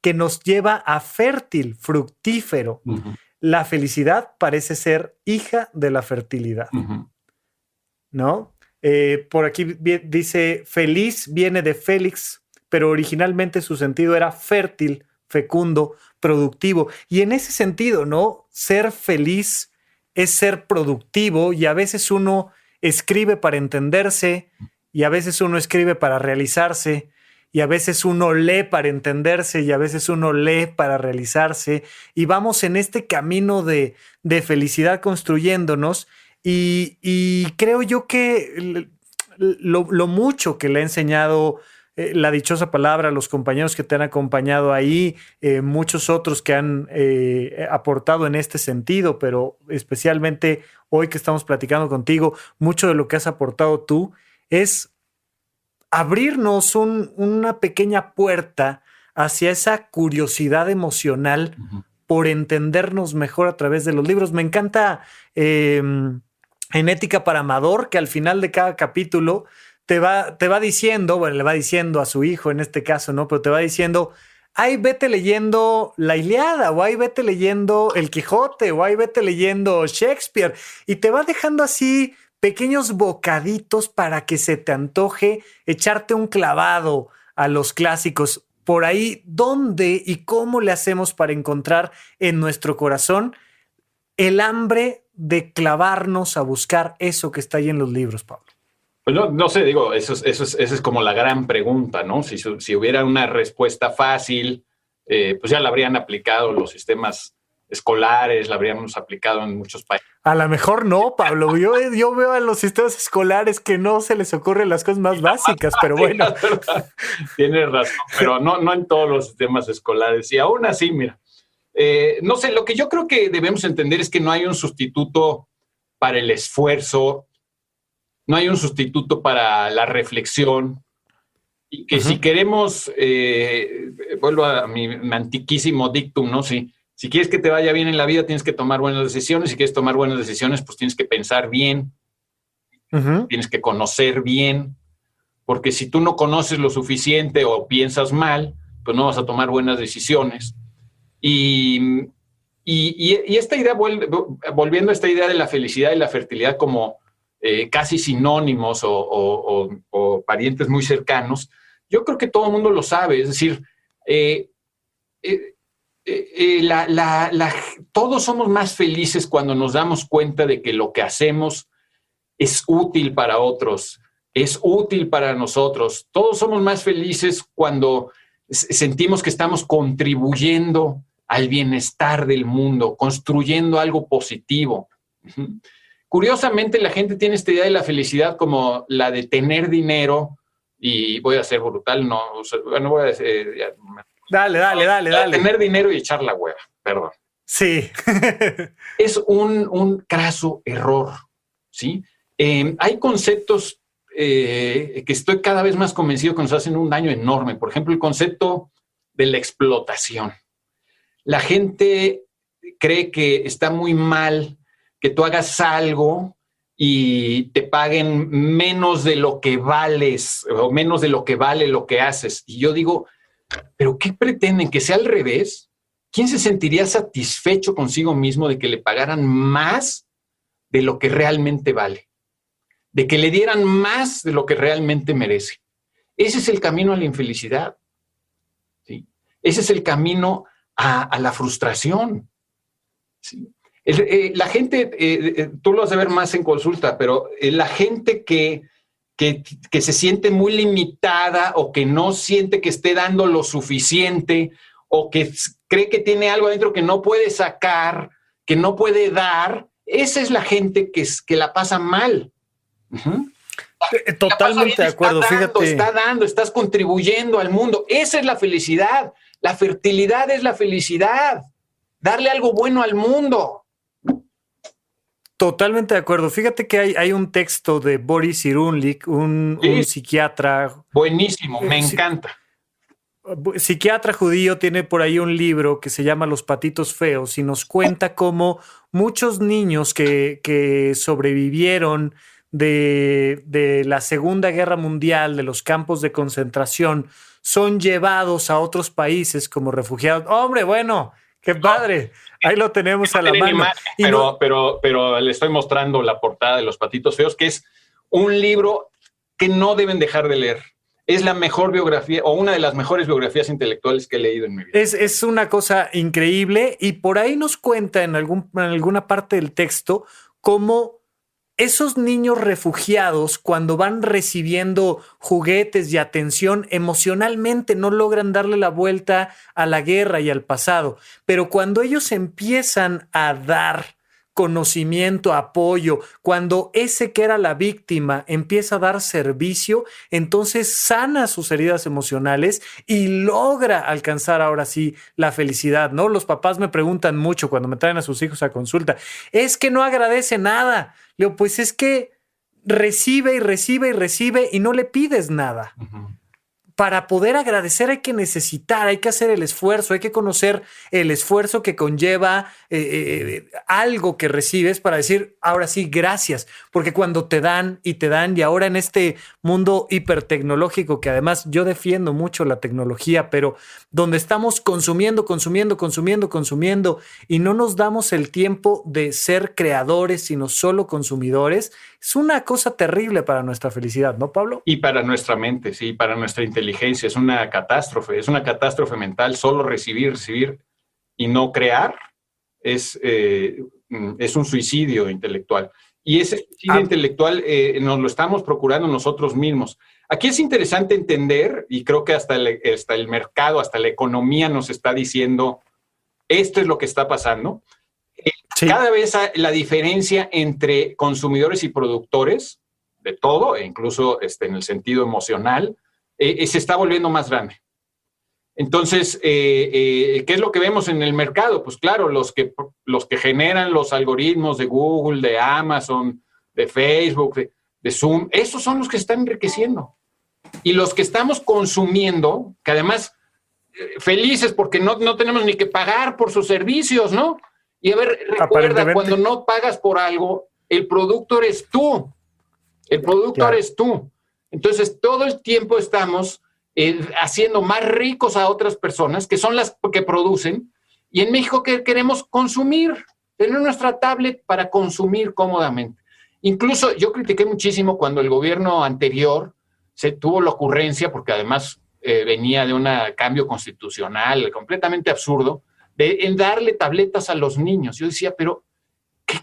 que nos lleva a fértil, fructífero. La felicidad parece ser hija de la fertilidad, ¿no? Por aquí dice, feliz viene de Félix, pero originalmente su sentido era fértil fecundo, productivo. Y en ese sentido, ¿no? Ser feliz es ser productivo, y a veces uno escribe para entenderse, y a veces uno escribe para realizarse, y a veces uno lee para entenderse, y a veces uno lee para realizarse, y vamos en este camino de felicidad construyéndonos, y creo yo que lo mucho que le ha enseñado la dichosa palabra, los compañeros que te han acompañado ahí, muchos otros que han aportado en este sentido, pero especialmente hoy que estamos platicando contigo, mucho de lo que has aportado tú es abrirnos una pequeña puerta hacia esa curiosidad emocional por entendernos mejor a través de los libros. Me encanta en Ética para Amador, que al final de cada capítulo te va diciendo, bueno, le va diciendo a su hijo en este caso, ¿no? Pero te va diciendo, ay, vete leyendo la Ilíada, o ay, vete leyendo el Quijote, o ay, vete leyendo Shakespeare, y te va dejando así pequeños bocaditos para que se te antoje echarte un clavado a los clásicos. Por ahí, ¿dónde y cómo le hacemos para encontrar en nuestro corazón el hambre de clavarnos a buscar eso que está ahí en los libros, Pablo? Pues no sé, digo, esa es como la gran pregunta, ¿no? Si hubiera una respuesta fácil, pues ya la habrían aplicado los sistemas escolares, la habríamos aplicado en muchos países. A lo mejor no, Pablo. Yo veo a los sistemas escolares que no se les ocurren las cosas más básicas, pero bueno. Tienes razón, pero no en todos los sistemas escolares. Y aún así, mira, no sé, lo que yo creo que debemos entender es que no hay un sustituto para el esfuerzo, no hay un sustituto para la reflexión, y que si queremos, vuelvo a mi antiquísimo dictum, ¿no? Si quieres que te vaya bien en la vida, tienes que tomar buenas decisiones. Si quieres tomar buenas decisiones, pues tienes que pensar bien, tienes que conocer bien, porque si tú no conoces lo suficiente o piensas mal, pues no vas a tomar buenas decisiones. Y esta idea, volviendo a esta idea de la felicidad y la fertilidad como casi sinónimos o parientes muy cercanos, yo creo que todo el mundo lo sabe. Es decir, todos somos más felices cuando nos damos cuenta de que lo que hacemos es útil para otros, es útil para nosotros. Todos somos más felices cuando sentimos que estamos contribuyendo al bienestar del mundo, construyendo algo positivo. Curiosamente, la gente tiene esta idea de la felicidad como la de tener dinero, y voy a ser brutal, no voy a decir... Dale. Tener dinero y echar la hueva, perdón. Sí. Es un craso error, ¿sí? Hay conceptos que estoy cada vez más convencido que nos hacen un daño enorme. Por ejemplo, el concepto de la explotación. La gente cree que está muy mal que tú hagas algo y te paguen menos de lo que vales o menos de lo que vale lo que haces. Y yo digo, ¿pero qué pretenden? ¿Que sea al revés? ¿Quién se sentiría satisfecho consigo mismo de que le pagaran más de lo que realmente vale? De que le dieran más de lo que realmente merece. Ese es el camino a la infelicidad, ¿sí? Ese es el camino a la frustración, ¿sí? La gente, tú lo vas a ver más en consulta, pero la gente que se siente muy limitada o que no siente que esté dando lo suficiente o que cree que tiene algo adentro que no puede sacar, que no puede dar, esa es la gente que la pasa mal. Totalmente de acuerdo. Fíjate. Estás contribuyendo al mundo. Esa es la felicidad. La fertilidad es la felicidad. Darle algo bueno al mundo. Totalmente de acuerdo. Fíjate que hay un texto de Boris Cyrulnik, un psiquiatra. Buenísimo, me encanta. Psiquiatra judío, tiene por ahí un libro que se llama Los patitos feos y nos cuenta cómo muchos niños que sobrevivieron de la Segunda Guerra Mundial, de los campos de concentración, son llevados a otros países como refugiados. ¡Hombre, bueno! ¡Qué padre! Ahí lo tenemos a la mano. Pero le estoy mostrando la portada de Los patitos feos, que es un libro que no deben dejar de leer. es la mejor biografía o una de las mejores biografías intelectuales que he leído en mi vida. Es una cosa increíble y por ahí nos cuenta en alguna parte del texto cómo esos niños refugiados, cuando van recibiendo juguetes y atención, emocionalmente no logran darle la vuelta a la guerra y al pasado. Pero cuando ellos empiezan a dar conocimiento, apoyo, cuando ese que era la víctima empieza a dar servicio, entonces sana sus heridas emocionales y logra alcanzar ahora sí la felicidad, ¿no? Los papás me preguntan mucho cuando me traen a sus hijos a consulta, es que no agradece nada. Le digo, pues es que recibe y recibe y recibe y no le pides nada. Uh-huh. Para poder agradecer hay que necesitar, hay que hacer el esfuerzo, hay que conocer el esfuerzo que conlleva algo que recibes para decir, ahora sí, gracias. Porque cuando te dan y ahora en este mundo hipertecnológico, que además yo defiendo mucho la tecnología, pero donde estamos consumiendo y no nos damos el tiempo de ser creadores, sino solo consumidores, es una cosa terrible para nuestra felicidad, ¿no, Pablo? Y para nuestra mente, sí, para nuestra inteligencia. Es una catástrofe mental. Solo recibir y no crear es un suicidio intelectual. Y ese suicidio intelectual nos lo estamos procurando nosotros mismos. Aquí es interesante entender, y creo que hasta el mercado, hasta la economía nos está diciendo, esto es lo que está pasando. Sí. Cada vez la diferencia entre consumidores y productores de todo, e incluso en el sentido emocional, se está volviendo más grande. Entonces, ¿qué es lo que vemos en el mercado? Pues claro, los que generan los algoritmos de Google, de Amazon, de Facebook, de Zoom, esos son los que están enriqueciendo. Y los que estamos consumiendo, que además felices porque no tenemos ni que pagar por sus servicios, ¿no? Y a ver, recuerda, cuando no pagas por algo, el producto eres tú. El producto eres tú. Entonces, todo el tiempo estamos haciendo más ricos a otras personas, que son las que producen, y en México que queremos consumir, tener nuestra tablet para consumir cómodamente. Incluso yo critiqué muchísimo cuando el gobierno anterior se tuvo la ocurrencia, porque además venía de un cambio constitucional completamente absurdo, en darle tabletas a los niños. Yo decía, pero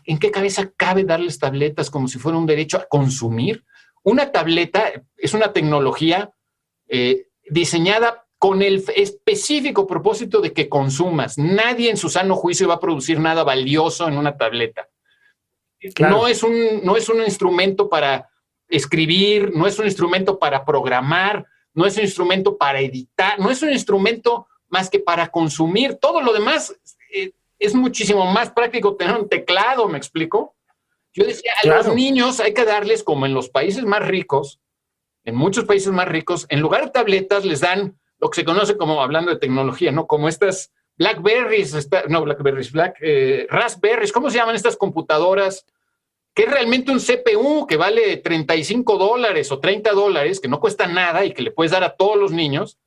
¿en qué cabeza cabe darles tabletas como si fuera un derecho a consumir? Una tableta es una tecnología diseñada con el específico propósito de que consumas. Nadie en su sano juicio va a producir nada valioso en una tableta. Claro. No es un instrumento para escribir, no es un instrumento para programar, no es un instrumento para editar, no es un instrumento más que para consumir. Todo lo demás es muchísimo más práctico tener un teclado, ¿me explico? Yo decía, a los niños hay que darles, como en los países más ricos, en muchos países más ricos, en lugar de tabletas les dan lo que se conoce como, hablando de tecnología, ¿no? Como estas Raspberries, ¿cómo se llaman estas computadoras? Que es realmente un CPU que vale $35 o $30, que no cuesta nada y que le puedes dar a todos los niños.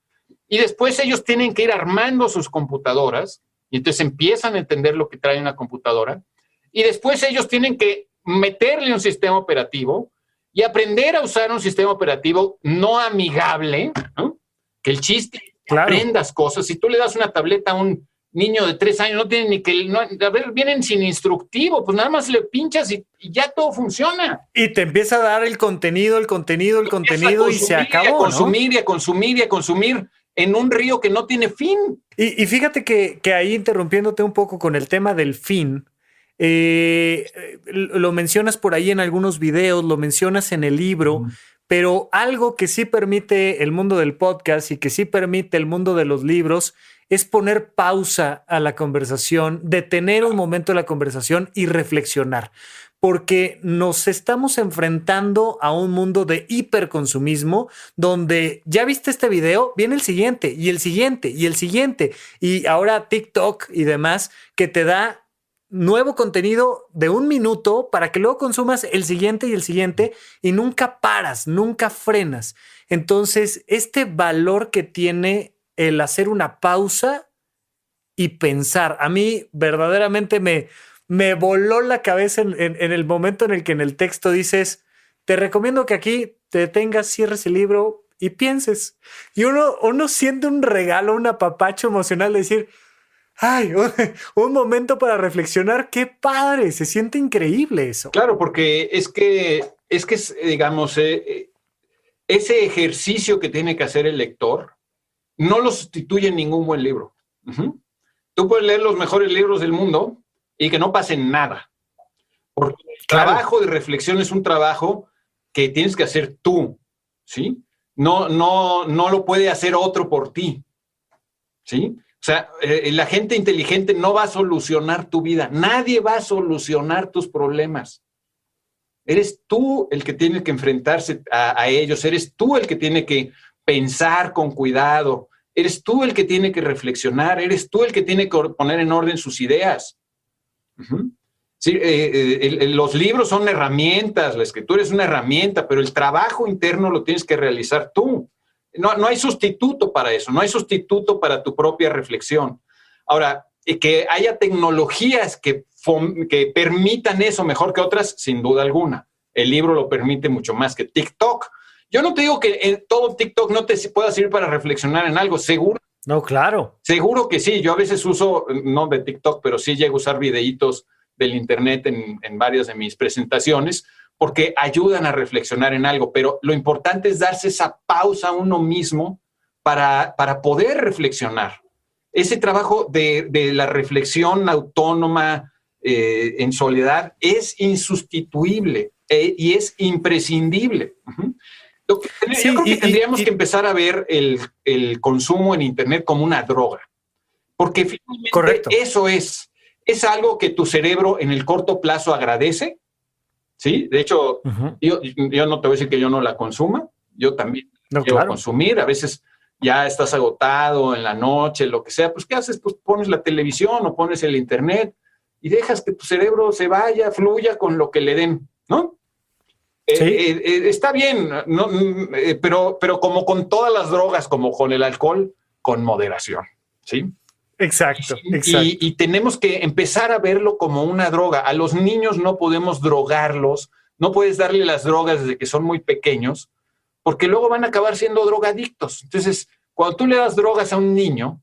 Y después ellos tienen que ir armando sus computadoras y entonces empiezan a entender lo que trae una computadora. Y después ellos tienen que meterle un sistema operativo y aprender a usar un sistema operativo no amigable, ¿no? Que el chiste es que aprendas cosas. Si tú le das una tableta a un niño de 3 años, no tienen ni que... a ver, vienen sin instructivo, pues nada más le pinchas y ya todo funciona. Y te empieza a dar el contenido y se acabó, y a consumir en un río que no tiene fin. Y fíjate que ahí, interrumpiéndote un poco con el tema del fin, lo mencionas por ahí en algunos videos, lo mencionas en el libro, pero algo que sí permite el mundo del podcast y que sí permite el mundo de los libros es poner pausa a la conversación, detener un momento la conversación y reflexionar. Porque nos estamos enfrentando a un mundo de hiperconsumismo donde ya viste este video, viene el siguiente y el siguiente y el siguiente. Y ahora TikTok y demás que te da nuevo contenido de 1 minuto para que luego consumas el siguiente y nunca paras, nunca frenas. Entonces, este valor que tiene el hacer una pausa y pensar, a mí verdaderamente me voló la cabeza en el momento en el que en el texto dices, te recomiendo que aquí te detengas, cierres el libro y pienses. Y uno siente un regalo, un apapacho emocional de decir, ay, un momento para reflexionar, qué padre, se siente increíble eso. Claro, porque es que digamos, ese ejercicio que tiene que hacer el lector no lo sustituye ningún buen libro. Uh-huh. Tú puedes leer los mejores libros del mundo y que no pase nada. Porque el trabajo de reflexión es un trabajo que tienes que hacer tú, ¿sí? No lo puede hacer otro por ti, ¿sí? O sea, la gente inteligente no va a solucionar tu vida. Nadie va a solucionar tus problemas. Eres tú el que tiene que enfrentarse a ellos. Eres tú el que tiene que pensar con cuidado. Eres tú el que tiene que reflexionar. Eres tú el que tiene que poner en orden sus ideas. Uh-huh. Sí, los libros son herramientas, la escritura es una herramienta, pero el trabajo interno lo tienes que realizar tú. No hay sustituto para eso, no hay sustituto para tu propia reflexión. Ahora, que haya tecnologías que permitan eso mejor que otras, sin duda alguna. El libro lo permite mucho más que TikTok. Yo no te digo que en todo TikTok no te pueda servir para reflexionar en algo, seguro. No, claro. Seguro que sí. Yo a veces uso, no de TikTok, pero sí llego a usar videitos del internet en varias de mis presentaciones, porque ayudan a reflexionar en algo, pero lo importante es darse esa pausa a uno mismo para poder reflexionar. Ese trabajo de la reflexión autónoma en soledad es insustituible y es imprescindible. Uh-huh. Yo creo que tendríamos que empezar a ver el consumo en internet como una droga, porque finalmente correcto. Eso es algo que tu cerebro en el corto plazo agradece. Sí, de hecho, uh-huh. yo no te voy a decir que yo no la consuma, yo también quiero consumir, a veces ya estás agotado en la noche, lo que sea, pues ¿qué haces? Pues pones la televisión o pones el internet y dejas que tu cerebro se vaya, fluya con lo que le den, ¿no? Sí. Está bien, ¿no? Pero como con todas las drogas, como con el alcohol, con moderación, ¿sí? Exacto. Y tenemos que empezar a verlo como una droga. A los niños no podemos drogarlos, no puedes darle las drogas desde que son muy pequeños, porque luego van a acabar siendo drogadictos. Entonces, cuando tú le das drogas a un niño,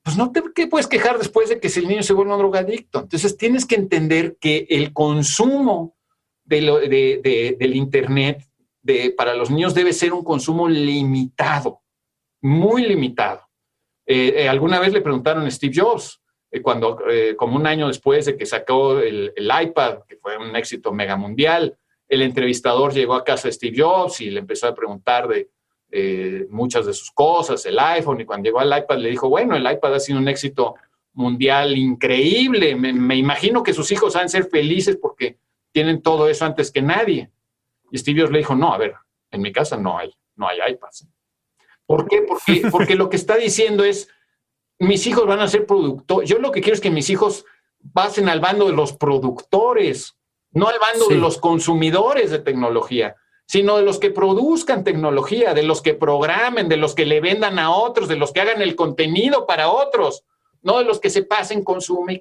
pues no te puedes quejar después de que el niño se vuelva un drogadicto. Entonces, tienes que entender que el consumo del internet para los niños debe ser un consumo limitado, muy limitado. Alguna vez le preguntaron a Steve Jobs, cuando como un año después de que sacó el iPad, que fue un éxito mega mundial, el entrevistador llegó a casa de Steve Jobs y le empezó a preguntar de muchas de sus cosas, el iPhone, y cuando llegó al iPad le dijo, bueno, el iPad ha sido un éxito mundial increíble, me imagino que sus hijos han de ser felices porque tienen todo eso antes que nadie. Y Steve Jobs le dijo, no, a ver, en mi casa no hay iPads. ¿Por qué? Porque lo que está diciendo es, mis hijos van a ser productores. Yo lo que quiero es que mis hijos pasen al bando de los productores, no al bando de los consumidores de tecnología, sino de los que produzcan tecnología, de los que programen, de los que le vendan a otros, de los que hagan el contenido para otros, no de los que se pasen, consume.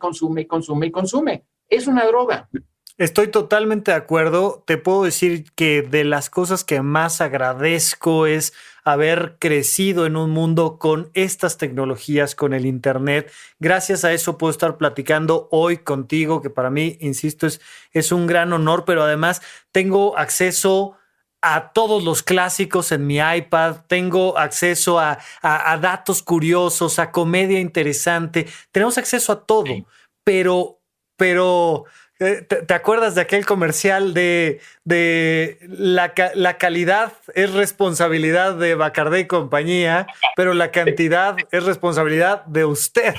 Es una droga. Estoy totalmente de acuerdo. Te puedo decir que de las cosas que más agradezco es haber crecido en un mundo con estas tecnologías, con el internet. Gracias a eso puedo estar platicando hoy contigo, que para mí, insisto, es un gran honor, pero además tengo acceso a todos los clásicos en mi iPad, tengo acceso a datos curiosos, a comedia interesante, tenemos acceso a todo, sí. pero ¿te acuerdas de aquel comercial de la calidad es responsabilidad de Bacardí y compañía, pero la cantidad es responsabilidad de usted,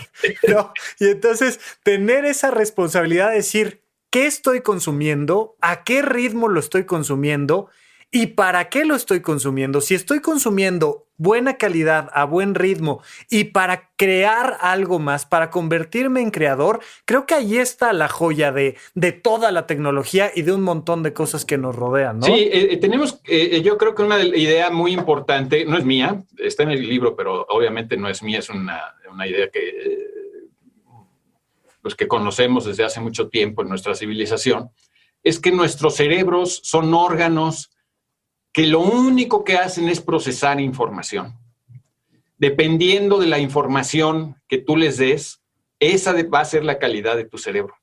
¿no? Y entonces tener esa responsabilidad de decir qué estoy consumiendo, a qué ritmo lo estoy consumiendo y para qué lo estoy consumiendo. Si estoy consumiendo buena calidad, a buen ritmo y para crear algo más, para convertirme en creador, creo que ahí está la joya de toda la tecnología y de un montón de cosas que nos rodean, ¿no? Sí, tenemos, yo creo que una idea muy importante, no es mía, está en el libro, pero obviamente no es mía, es una idea que los que conocemos desde hace mucho tiempo en nuestra civilización, es que nuestros cerebros son órganos que lo único que hacen es procesar información. Dependiendo de la información que tú les des, esa va a ser la calidad de tu cerebro.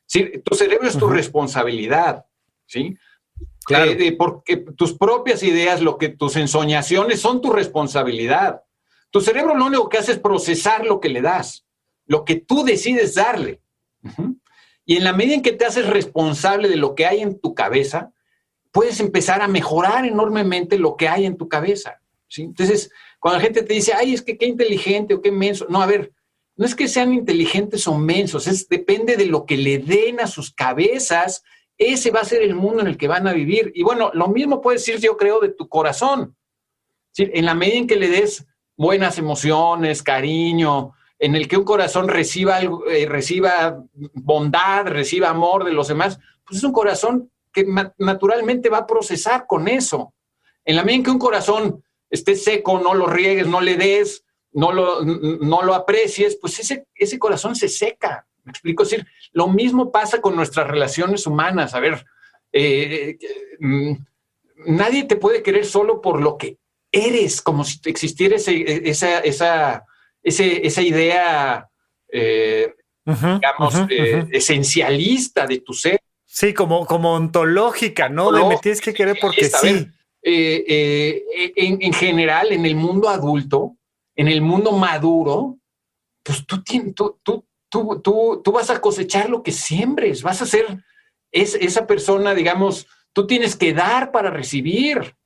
¿Sí? Tu cerebro es tu responsabilidad, ¿sí? Claro. Porque tus propias ideas, tus ensoñaciones son tu responsabilidad. Tu cerebro lo único que hace es procesar lo que le das, lo que tú decides darle. Y en la medida en que te haces responsable de lo que hay en tu cabeza, puedes empezar a mejorar enormemente lo que hay en tu cabeza, ¿sí? Entonces, cuando la gente te dice, ay, es que qué inteligente o qué menso. No, a ver, no es que sean inteligentes o mensos, depende de lo que le den a sus cabezas. Ese va a ser el mundo en el que van a vivir. Y bueno, lo mismo puede decir, yo creo, de tu corazón. ¿Sí? En la medida en que le des buenas emociones, cariño, en el que un corazón reciba bondad, reciba amor de los demás, pues es un corazón que naturalmente va a procesar con eso. En la medida en que un corazón esté seco, no lo riegues, no le des, no lo aprecies, pues ese corazón se seca. ¿Me explico? Es decir, lo mismo pasa con nuestras relaciones humanas. A ver, nadie te puede querer solo por lo que eres, como si existiera esa idea, esencialista de tu ser. Sí, como ontológica, ¿no? De me tienes que querer porque sí. En general, en el mundo adulto, en el mundo maduro, pues tú vas a cosechar lo que siembres, vas a ser esa persona, digamos, tú tienes que dar para recibir,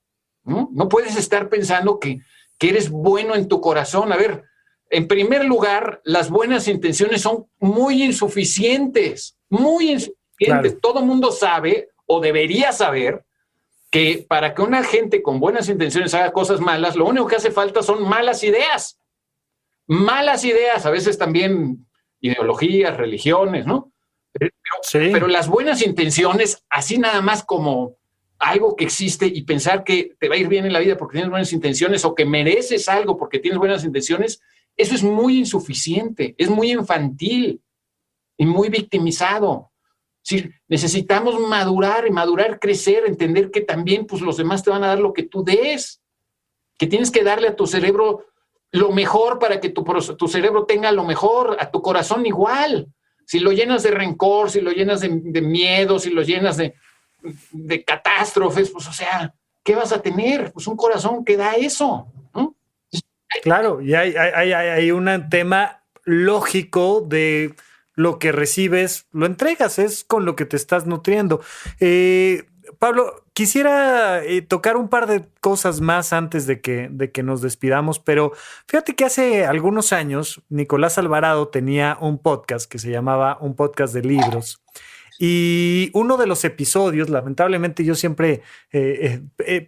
¿no? No puedes estar pensando que eres bueno en tu corazón. A ver, en primer lugar, las buenas intenciones son muy insuficientes, muy insuficientes. Claro. Todo mundo sabe, o debería saber, que para que una gente con buenas intenciones haga cosas malas, lo único que hace falta son malas ideas. Malas ideas, a veces también ideologías, religiones, ¿no? Pero las buenas intenciones, así nada más como algo que existe y pensar que te va a ir bien en la vida porque tienes buenas intenciones o que mereces algo porque tienes buenas intenciones, eso es muy insuficiente, es muy infantil y muy victimizado. Sí, necesitamos madurar, crecer, entender que también pues, los demás te van a dar lo que tú des, que tienes que darle a tu cerebro lo mejor para que tu cerebro tenga lo mejor, a tu corazón igual. Si lo llenas de rencor, si lo llenas de miedo, si lo llenas de catástrofes, pues o sea, ¿qué vas a tener? Pues un corazón que da eso, ¿no? Claro, y hay un tema lógico de lo que recibes, lo entregas, es con lo que te estás nutriendo. Pablo, quisiera tocar un par de cosas más antes de que nos despidamos, pero fíjate que hace algunos años Nicolás Alvarado tenía un podcast que se llamaba Un Podcast de Libros. Y uno de los episodios, lamentablemente yo siempre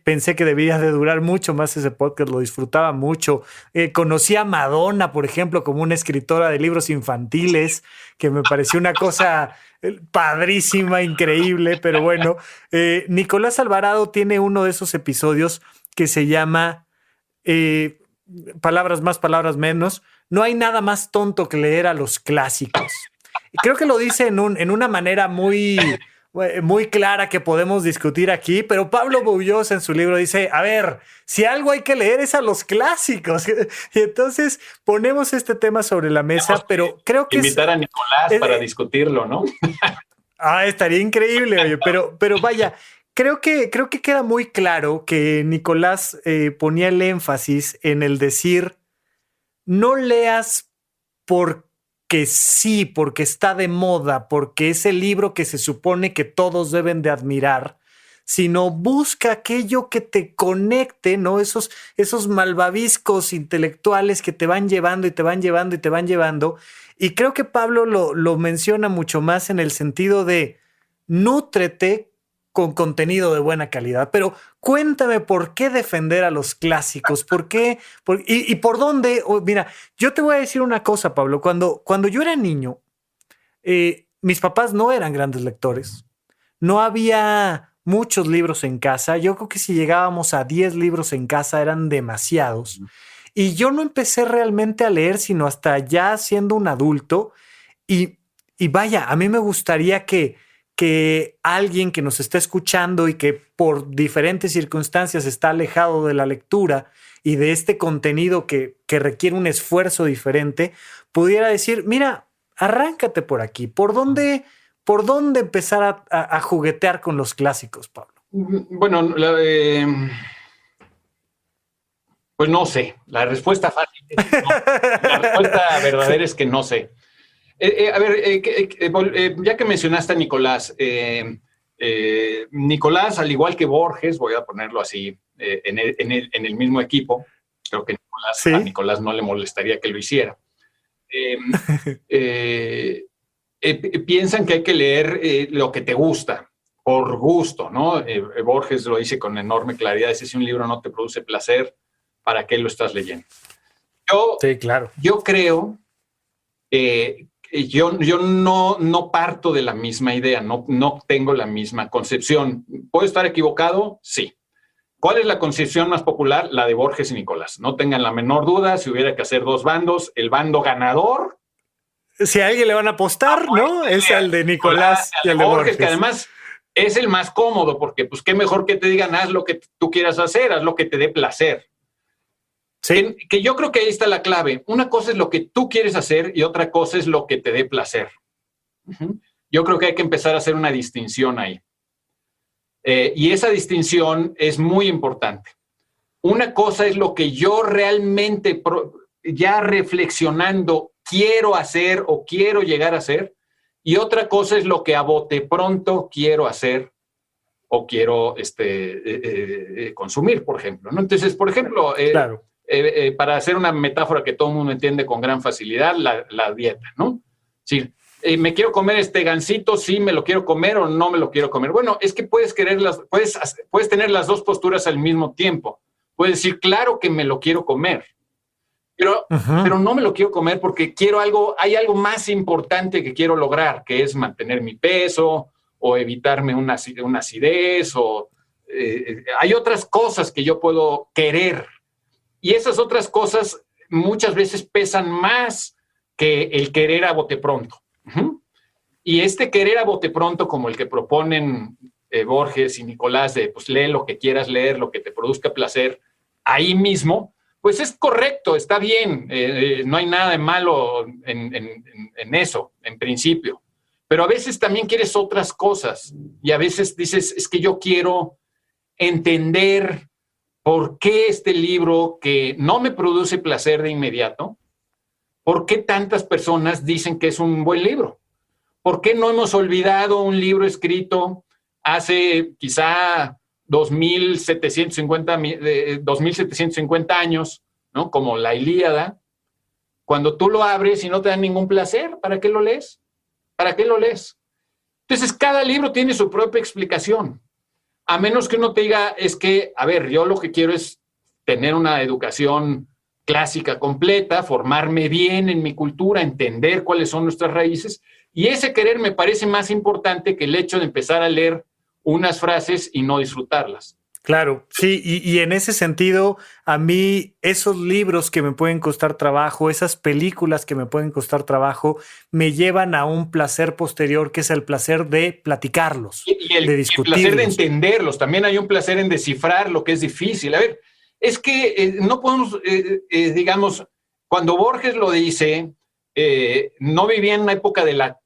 pensé que debía de durar mucho más ese podcast, lo disfrutaba mucho. Conocí a Madonna, por ejemplo, como una escritora de libros infantiles, que me pareció una cosa padrísima, increíble, pero bueno. Nicolás Alvarado tiene uno de esos episodios que se llama Palabras más, palabras menos. No hay nada más tonto que leer a los clásicos. Y creo que lo dice en una manera muy clara que podemos discutir aquí, pero Pablo Boullosa en su libro dice, a ver, si algo hay que leer es a los clásicos. Y entonces ponemos este tema sobre la mesa, pero creo que invitar a Nicolás para discutirlo, ¿no? Estaría increíble, oye, pero vaya, creo que queda muy claro que Nicolás ponía el énfasis en el decir, no leas porque sí, porque está de moda, porque es el libro que se supone que todos deben de admirar, sino busca aquello que te conecte, ¿no? Esos malvaviscos intelectuales que te van llevando y te van llevando y te van llevando. Y creo que Pablo lo menciona mucho más en el sentido de nútrete con contenido de buena calidad. Pero cuéntame por qué defender a los clásicos, por qué y por dónde. Mira, yo te voy a decir una cosa, Pablo. Cuando yo era niño, mis papás no eran grandes lectores. No había muchos libros en casa. Yo creo que si llegábamos a 10 libros en casa eran demasiados. Y yo no empecé realmente a leer sino hasta ya siendo un adulto. Y vaya, a mí me gustaría que que alguien que nos está escuchando y que por diferentes circunstancias está alejado de la lectura y de este contenido que requiere un esfuerzo diferente, pudiera decir, mira, arráncate por aquí. ¿Por dónde empezar a juguetear con los clásicos, Pablo? Bueno, pues no sé. La respuesta fácil es no. La respuesta verdadera es que no sé. A ver, ya que mencionaste a Nicolás, Nicolás, al igual que Borges, voy a ponerlo así, en el mismo equipo, creo que a Nicolás no le molestaría que lo hiciera. Piensan que hay que leer lo que te gusta, por gusto, ¿no? Borges lo dice con enorme claridad, dice, si un libro no te produce placer, ¿para qué lo estás leyendo? Sí, claro. Yo creo yo no parto de la misma idea, no tengo la misma concepción. ¿Puedo estar equivocado? Sí. ¿Cuál es la concepción más popular? La de Borges y Nicolás. No tengan la menor duda, si hubiera que hacer dos bandos, el bando ganador. Si a alguien le van a apostar, ¿no? Es el de Nicolás y el de Borges. Que además es el más cómodo, porque pues qué mejor que te digan, haz lo que tú quieras hacer, haz lo que te dé placer. Sí. Que yo creo que ahí está la clave. Una cosa es lo que tú quieres hacer y otra cosa es lo que te dé placer. Yo creo que hay que empezar a hacer una distinción ahí. Y esa distinción es muy importante. Una cosa es lo que yo realmente, ya reflexionando, quiero hacer o quiero llegar a hacer, y otra cosa es lo que a bote pronto quiero hacer o quiero consumir, por ejemplo, ¿no? Entonces, por ejemplo, claro. Para hacer una metáfora que todo el mundo entiende con gran facilidad, la dieta, ¿no? Sí, me quiero comer este gansito, sí me lo quiero comer o no me lo quiero comer. Bueno, es que puedes tener las dos posturas al mismo tiempo. Puedes decir, claro que me lo quiero comer, pero no me lo quiero comer porque hay algo más importante que quiero lograr, que es mantener mi peso o evitarme una acidez o hay otras cosas que yo puedo querer. Y esas otras cosas muchas veces pesan más que el querer a bote pronto. Y este querer a bote pronto, como el que proponen Borges y Nicolás, de pues lee lo que quieras leer, lo que te produzca placer, ahí mismo, pues es correcto, está bien, no hay nada de malo en eso, en principio. Pero a veces también quieres otras cosas y a veces dices, es que yo quiero entender ¿por qué este libro que no me produce placer de inmediato? ¿Por qué tantas personas dicen que es un buen libro? ¿Por qué no hemos olvidado un libro escrito hace quizá 2.750 años, ¿no? Como la Ilíada? Cuando tú lo abres y no te da ningún placer, ¿para qué lo lees? ¿Para qué lo lees? Entonces, cada libro tiene su propia explicación. A menos que uno te diga, es que, a ver, yo lo que quiero es tener una educación clásica completa, formarme bien en mi cultura, entender cuáles son nuestras raíces, y ese querer me parece más importante que el hecho de empezar a leer unas frases y no disfrutarlas. Claro, sí, y en ese sentido, a mí esos libros que me pueden costar trabajo, esas películas que me pueden costar trabajo, me llevan a un placer posterior, que es el placer de platicarlos, de discutirlos. El placer de entenderlos. También hay un placer en descifrar lo que es difícil. A ver, es que no podemos, digamos, cuando Borges lo dice, no vivía en una época de la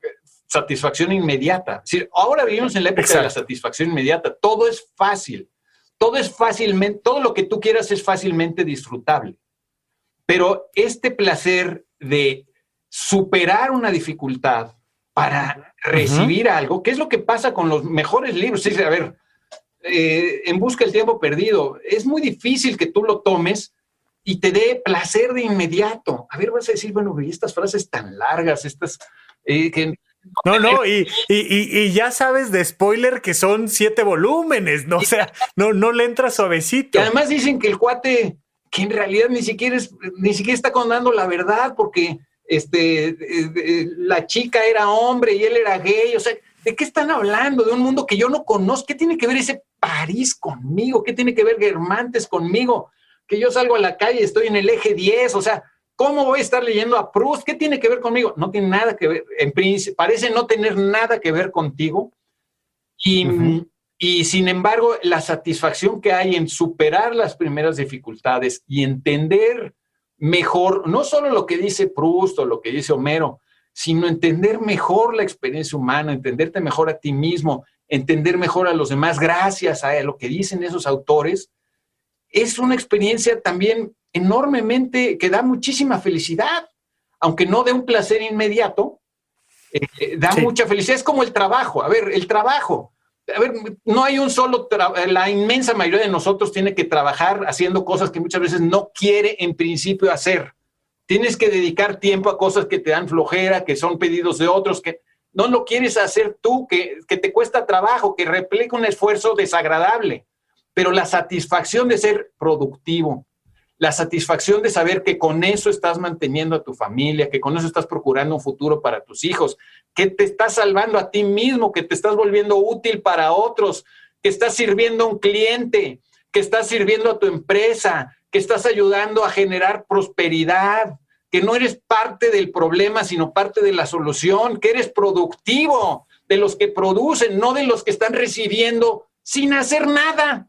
satisfacción inmediata. Es decir, ahora vivimos en la época de la satisfacción inmediata. Todo es fácil. Todo lo que tú quieras es fácilmente disfrutable. Pero este placer de superar una dificultad para recibir algo, ¿qué es lo que pasa con los mejores libros? Es decir, a ver, En busca del tiempo perdido, es muy difícil que tú lo tomes y te dé placer de inmediato. A ver, vas a decir, bueno, y estas frases tan largas, estas... Y ya sabes de spoiler que son 7 volúmenes, ¿no? O sea, no le entra suavecito. Y además dicen que el cuate, que en realidad ni siquiera está contando la verdad, porque la chica era hombre y él era gay. O sea, ¿de qué están hablando? De un mundo que yo no conozco. ¿Qué tiene que ver ese París conmigo? ¿Qué tiene que ver Guermantes conmigo? Que yo salgo a la calle y estoy en el eje 10, o sea... ¿Cómo voy a estar leyendo a Proust? ¿Qué tiene que ver conmigo? No tiene nada que ver. Parece no tener nada que ver contigo Y sin embargo, la satisfacción que hay en superar las primeras dificultades y entender mejor, no solo lo que dice Proust o lo que dice Homero, sino entender mejor la experiencia humana, entenderte mejor a ti mismo, entender mejor a los demás gracias a lo que dicen esos autores, es una experiencia también enormemente que da muchísima felicidad, aunque no dé un placer inmediato, da mucha felicidad. Es como el trabajo. A ver, el trabajo. A ver, no hay un solo la inmensa mayoría de nosotros tiene que trabajar haciendo cosas que muchas veces no quiere en principio hacer. Tienes que dedicar tiempo a cosas que te dan flojera, que son pedidos de otros, que no lo quieres hacer tú, que te cuesta trabajo, que replica un esfuerzo desagradable. Pero la satisfacción de ser productivo, la satisfacción de saber que con eso estás manteniendo a tu familia, que con eso estás procurando un futuro para tus hijos, que te estás salvando a ti mismo, que te estás volviendo útil para otros, que estás sirviendo a un cliente, que estás sirviendo a tu empresa, que estás ayudando a generar prosperidad, que no eres parte del problema, sino parte de la solución, que eres productivo, de los que producen, no de los que están recibiendo sin hacer nada.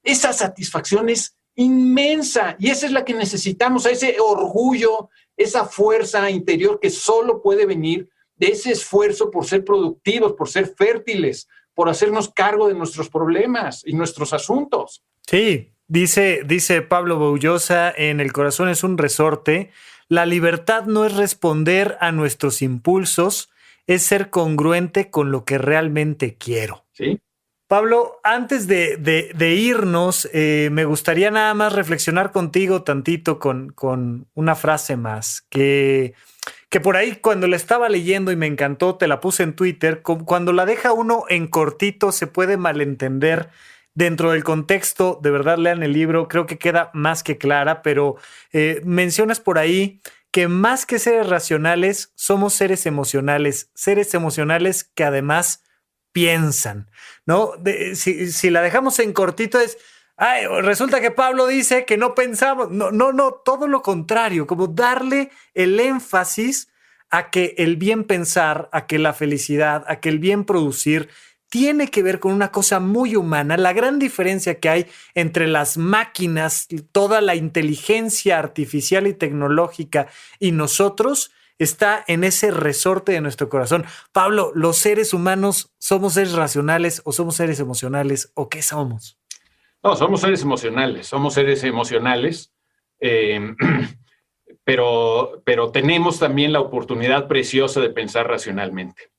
Esa satisfacción es inmensa y esa es la que necesitamos, ese orgullo, esa fuerza interior que solo puede venir de ese esfuerzo por ser productivos, por ser fértiles, por hacernos cargo de nuestros problemas y nuestros asuntos. Sí, dice Pablo Boullosa en El corazón es un resorte, la libertad no es responder a nuestros impulsos, es ser congruente con lo que realmente quiero. Sí. Pablo, antes de irnos, me gustaría nada más reflexionar contigo tantito con una frase más, que por ahí cuando la estaba leyendo y me encantó, te la puse en Twitter, cuando la deja uno en cortito se puede malentender dentro del contexto, de verdad lean el libro, creo que queda más que clara, pero mencionas por ahí que más que seres racionales, somos seres emocionales que además piensan, ¿no? Si la dejamos en cortito es, resulta que Pablo dice que no pensamos. No, todo lo contrario, como darle el énfasis a que el bien pensar, a que la felicidad, a que el bien producir tiene que ver con una cosa muy humana. La gran diferencia que hay entre las máquinas, toda la inteligencia artificial y tecnológica y nosotros está en ese resorte de nuestro corazón. Pablo, ¿los seres humanos somos seres racionales o somos seres emocionales o qué somos? No, somos seres emocionales, pero tenemos también la oportunidad preciosa de pensar racionalmente.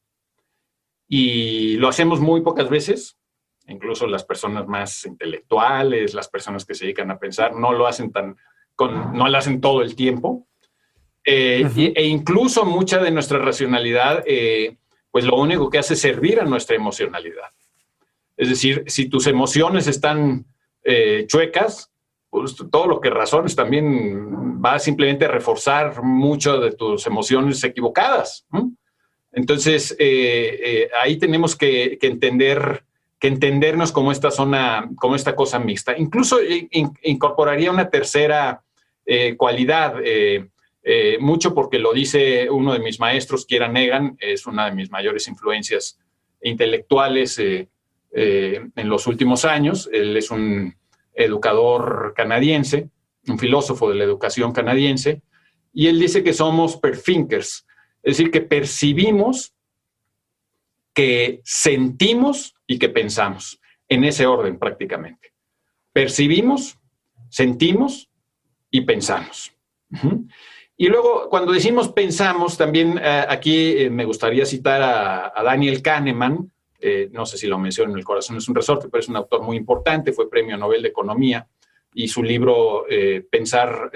Y lo hacemos muy pocas veces, incluso las personas más intelectuales, las personas que se dedican a pensar, no lo hacen no lo hacen todo el tiempo. E incluso mucha de nuestra racionalidad, pues lo único que hace es servir a nuestra emocionalidad. Es decir, si tus emociones están chuecas, pues todo lo que razones también va simplemente a reforzar mucho de tus emociones equivocadas. Entonces, ahí tenemos que entendernos como esta cosa mixta. Incluso incorporaría una tercera cualidad, mucho porque lo dice uno de mis maestros, Kieran Egan, es una de mis mayores influencias intelectuales en los últimos años. Él es un educador canadiense, un filósofo de la educación canadiense, y él dice que somos perthinkers, es decir, que percibimos, que sentimos y que pensamos, en ese orden prácticamente. Percibimos, sentimos y pensamos. Y luego, cuando decimos pensamos, también aquí me gustaría citar a Daniel Kahneman, no sé si lo menciono en El corazón es un resorte, pero es un autor muy importante, fue premio Nobel de Economía, y su libro Pensar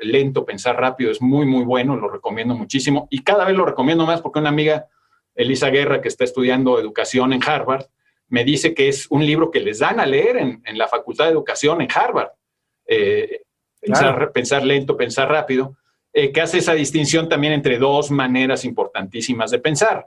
lento, pensar rápido es muy, muy bueno, lo recomiendo muchísimo, y cada vez lo recomiendo más porque una amiga, Elisa Guerra, que está estudiando educación en Harvard, me dice que es un libro que les dan a leer en la Facultad de Educación en Harvard. Pensar lento, pensar rápido, que hace esa distinción también entre dos maneras importantísimas de pensar.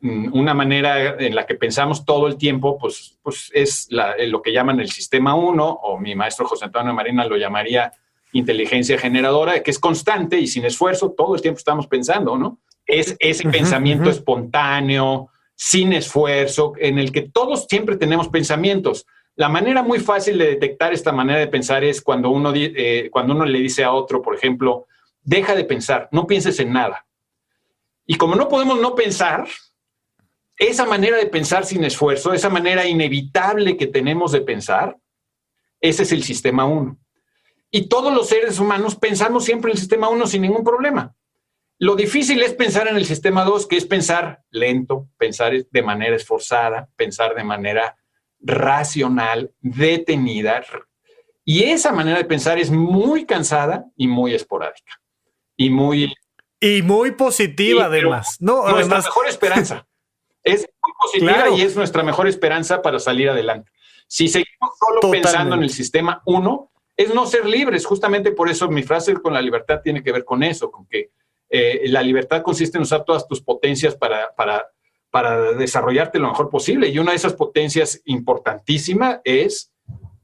Una manera en la que pensamos todo el tiempo, pues es lo que llaman el sistema 1, o mi maestro José Antonio Marina lo llamaría inteligencia generadora, que es constante y sin esfuerzo, todo el tiempo estamos pensando, ¿no? Es ese pensamiento espontáneo, sin esfuerzo, en el que todos siempre tenemos pensamientos. La manera muy fácil de detectar esta manera de pensar es cuando uno le dice a otro, por ejemplo, deja de pensar, no pienses en nada. Y como no podemos no pensar, esa manera de pensar sin esfuerzo, esa manera inevitable que tenemos de pensar, ese es el sistema 1. Y todos los seres humanos pensamos siempre en el sistema 1 sin ningún problema. Lo difícil es pensar en el sistema 2, que es pensar lento, pensar de manera esforzada, pensar de manera racional, detenida. Y esa manera de pensar es muy cansada y muy esporádica. Y muy positiva, además. Nuestra mejor esperanza. Es muy positiva, claro. Y es nuestra mejor esperanza para salir adelante. Si seguimos solo pensando en el sistema 1, es no ser libres. Justamente por eso mi frase con la libertad tiene que ver con eso, con que la libertad consiste en usar todas tus potencias para desarrollarte lo mejor posible. Y una de esas potencias importantísima es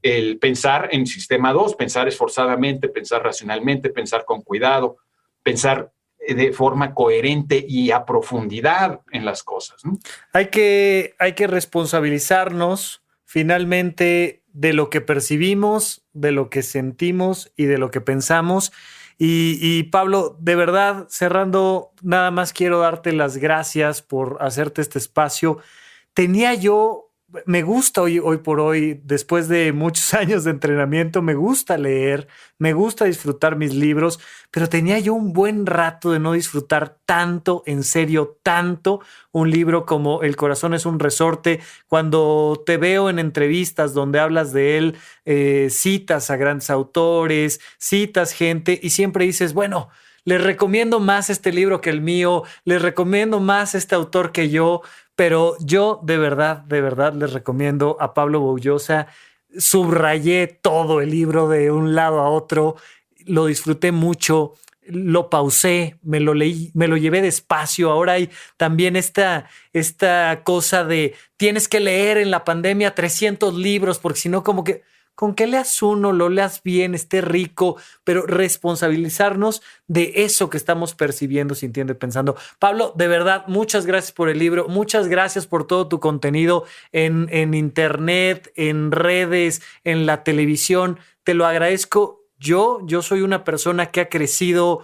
el pensar en sistema 2, pensar esforzadamente, pensar racionalmente, pensar con cuidado, pensar de forma coherente y a profundidad en las cosas, ¿no? Hay que responsabilizarnos finalmente de lo que percibimos, de lo que sentimos y de lo que pensamos. Y Pablo, de verdad, cerrando, nada más quiero darte las gracias por hacerte este espacio. Me gusta hoy por hoy, después de muchos años de entrenamiento, me gusta leer, me gusta disfrutar mis libros, pero tenía yo un buen rato de no disfrutar tanto, en serio, tanto, un libro como El corazón es un resorte. Cuando te veo en entrevistas donde hablas de él, citas a grandes autores, citas gente y siempre dices, bueno, les recomiendo más este libro que el mío, les recomiendo más este autor que yo. Pero yo de verdad les recomiendo a Pablo Boullosa. Subrayé todo el libro de un lado a otro, lo disfruté mucho, lo pausé, me lo leí, me lo llevé despacio. Ahora hay también esta cosa de tienes que leer en la pandemia 300 libros, porque si no, como que con que leas uno, lo leas bien, esté rico, pero responsabilizarnos de eso que estamos percibiendo, sintiendo y pensando. Pablo, de verdad, muchas gracias por el libro, muchas gracias por todo tu contenido en internet, en redes, en la televisión. Te lo agradezco. Yo soy una persona que ha crecido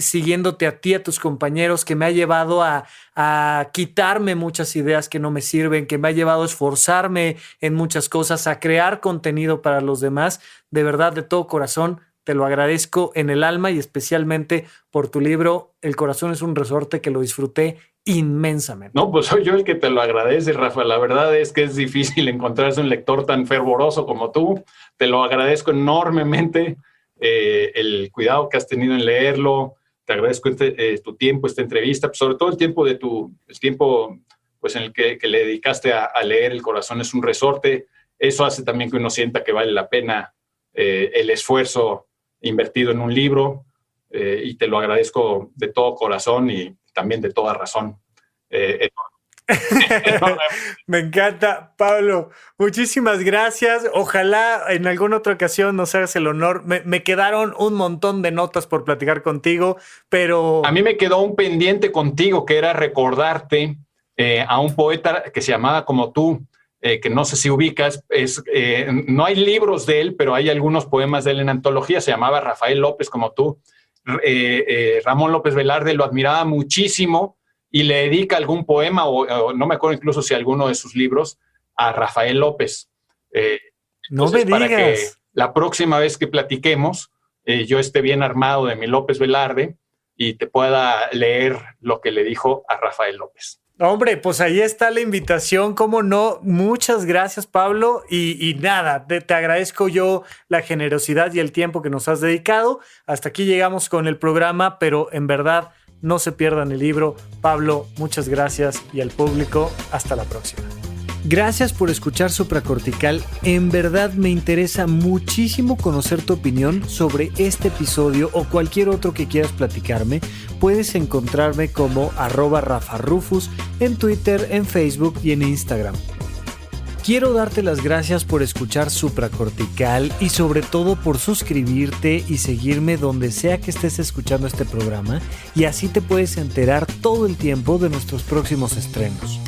siguiéndote a ti, a tus compañeros, que me ha llevado a quitarme muchas ideas que no me sirven, que me ha llevado a esforzarme en muchas cosas, a crear contenido para los demás. De verdad, de todo corazón, te lo agradezco en el alma y especialmente por tu libro El corazón es un resorte, que lo disfruté inmensamente. No, pues soy yo el que te lo agradece, Rafa. La verdad es que es difícil encontrarse un lector tan fervoroso como tú. Te lo agradezco enormemente. El cuidado que has tenido en leerlo, te agradezco tu tiempo, esta entrevista, pues sobre todo el tiempo pues en el que le dedicaste a leer El corazón es un resorte. Eso hace también que uno sienta que vale la pena el esfuerzo invertido en un libro, y te lo agradezco de todo corazón y también de toda razón. Me encanta, Pablo. Muchísimas gracias. Ojalá en alguna otra ocasión nos hagas el honor. Me quedaron un montón de notas por platicar contigo, pero... A mí me quedó un pendiente contigo, que era recordarte a un poeta que se llamaba como tú, que no sé si ubicas. No hay libros de él, pero hay algunos poemas de él en antología. Se llamaba Rafael López como tú. Ramón López Velarde lo admiraba muchísimo y le dedica algún poema, o no me acuerdo incluso si alguno de sus libros, a Rafael López. No me digas. Para que la próxima vez que platiquemos, yo esté bien armado de mi López Velarde y te pueda leer lo que le dijo a Rafael López. Hombre, pues ahí está la invitación, cómo no. Muchas gracias, Pablo. Y nada, te agradezco yo la generosidad y el tiempo que nos has dedicado. Hasta aquí llegamos con el programa, pero en verdad no se pierdan el libro. Pablo, muchas gracias, y al público, hasta la próxima. Gracias por escuchar Supracortical. En verdad me interesa muchísimo conocer tu opinión sobre este episodio o cualquier otro que quieras platicarme. Puedes encontrarme como @RafaRufus en Twitter, en Facebook y en Instagram. Quiero darte las gracias por escuchar Supracortical y sobre todo por suscribirte y seguirme donde sea que estés escuchando este programa, y así te puedes enterar todo el tiempo de nuestros próximos estrenos.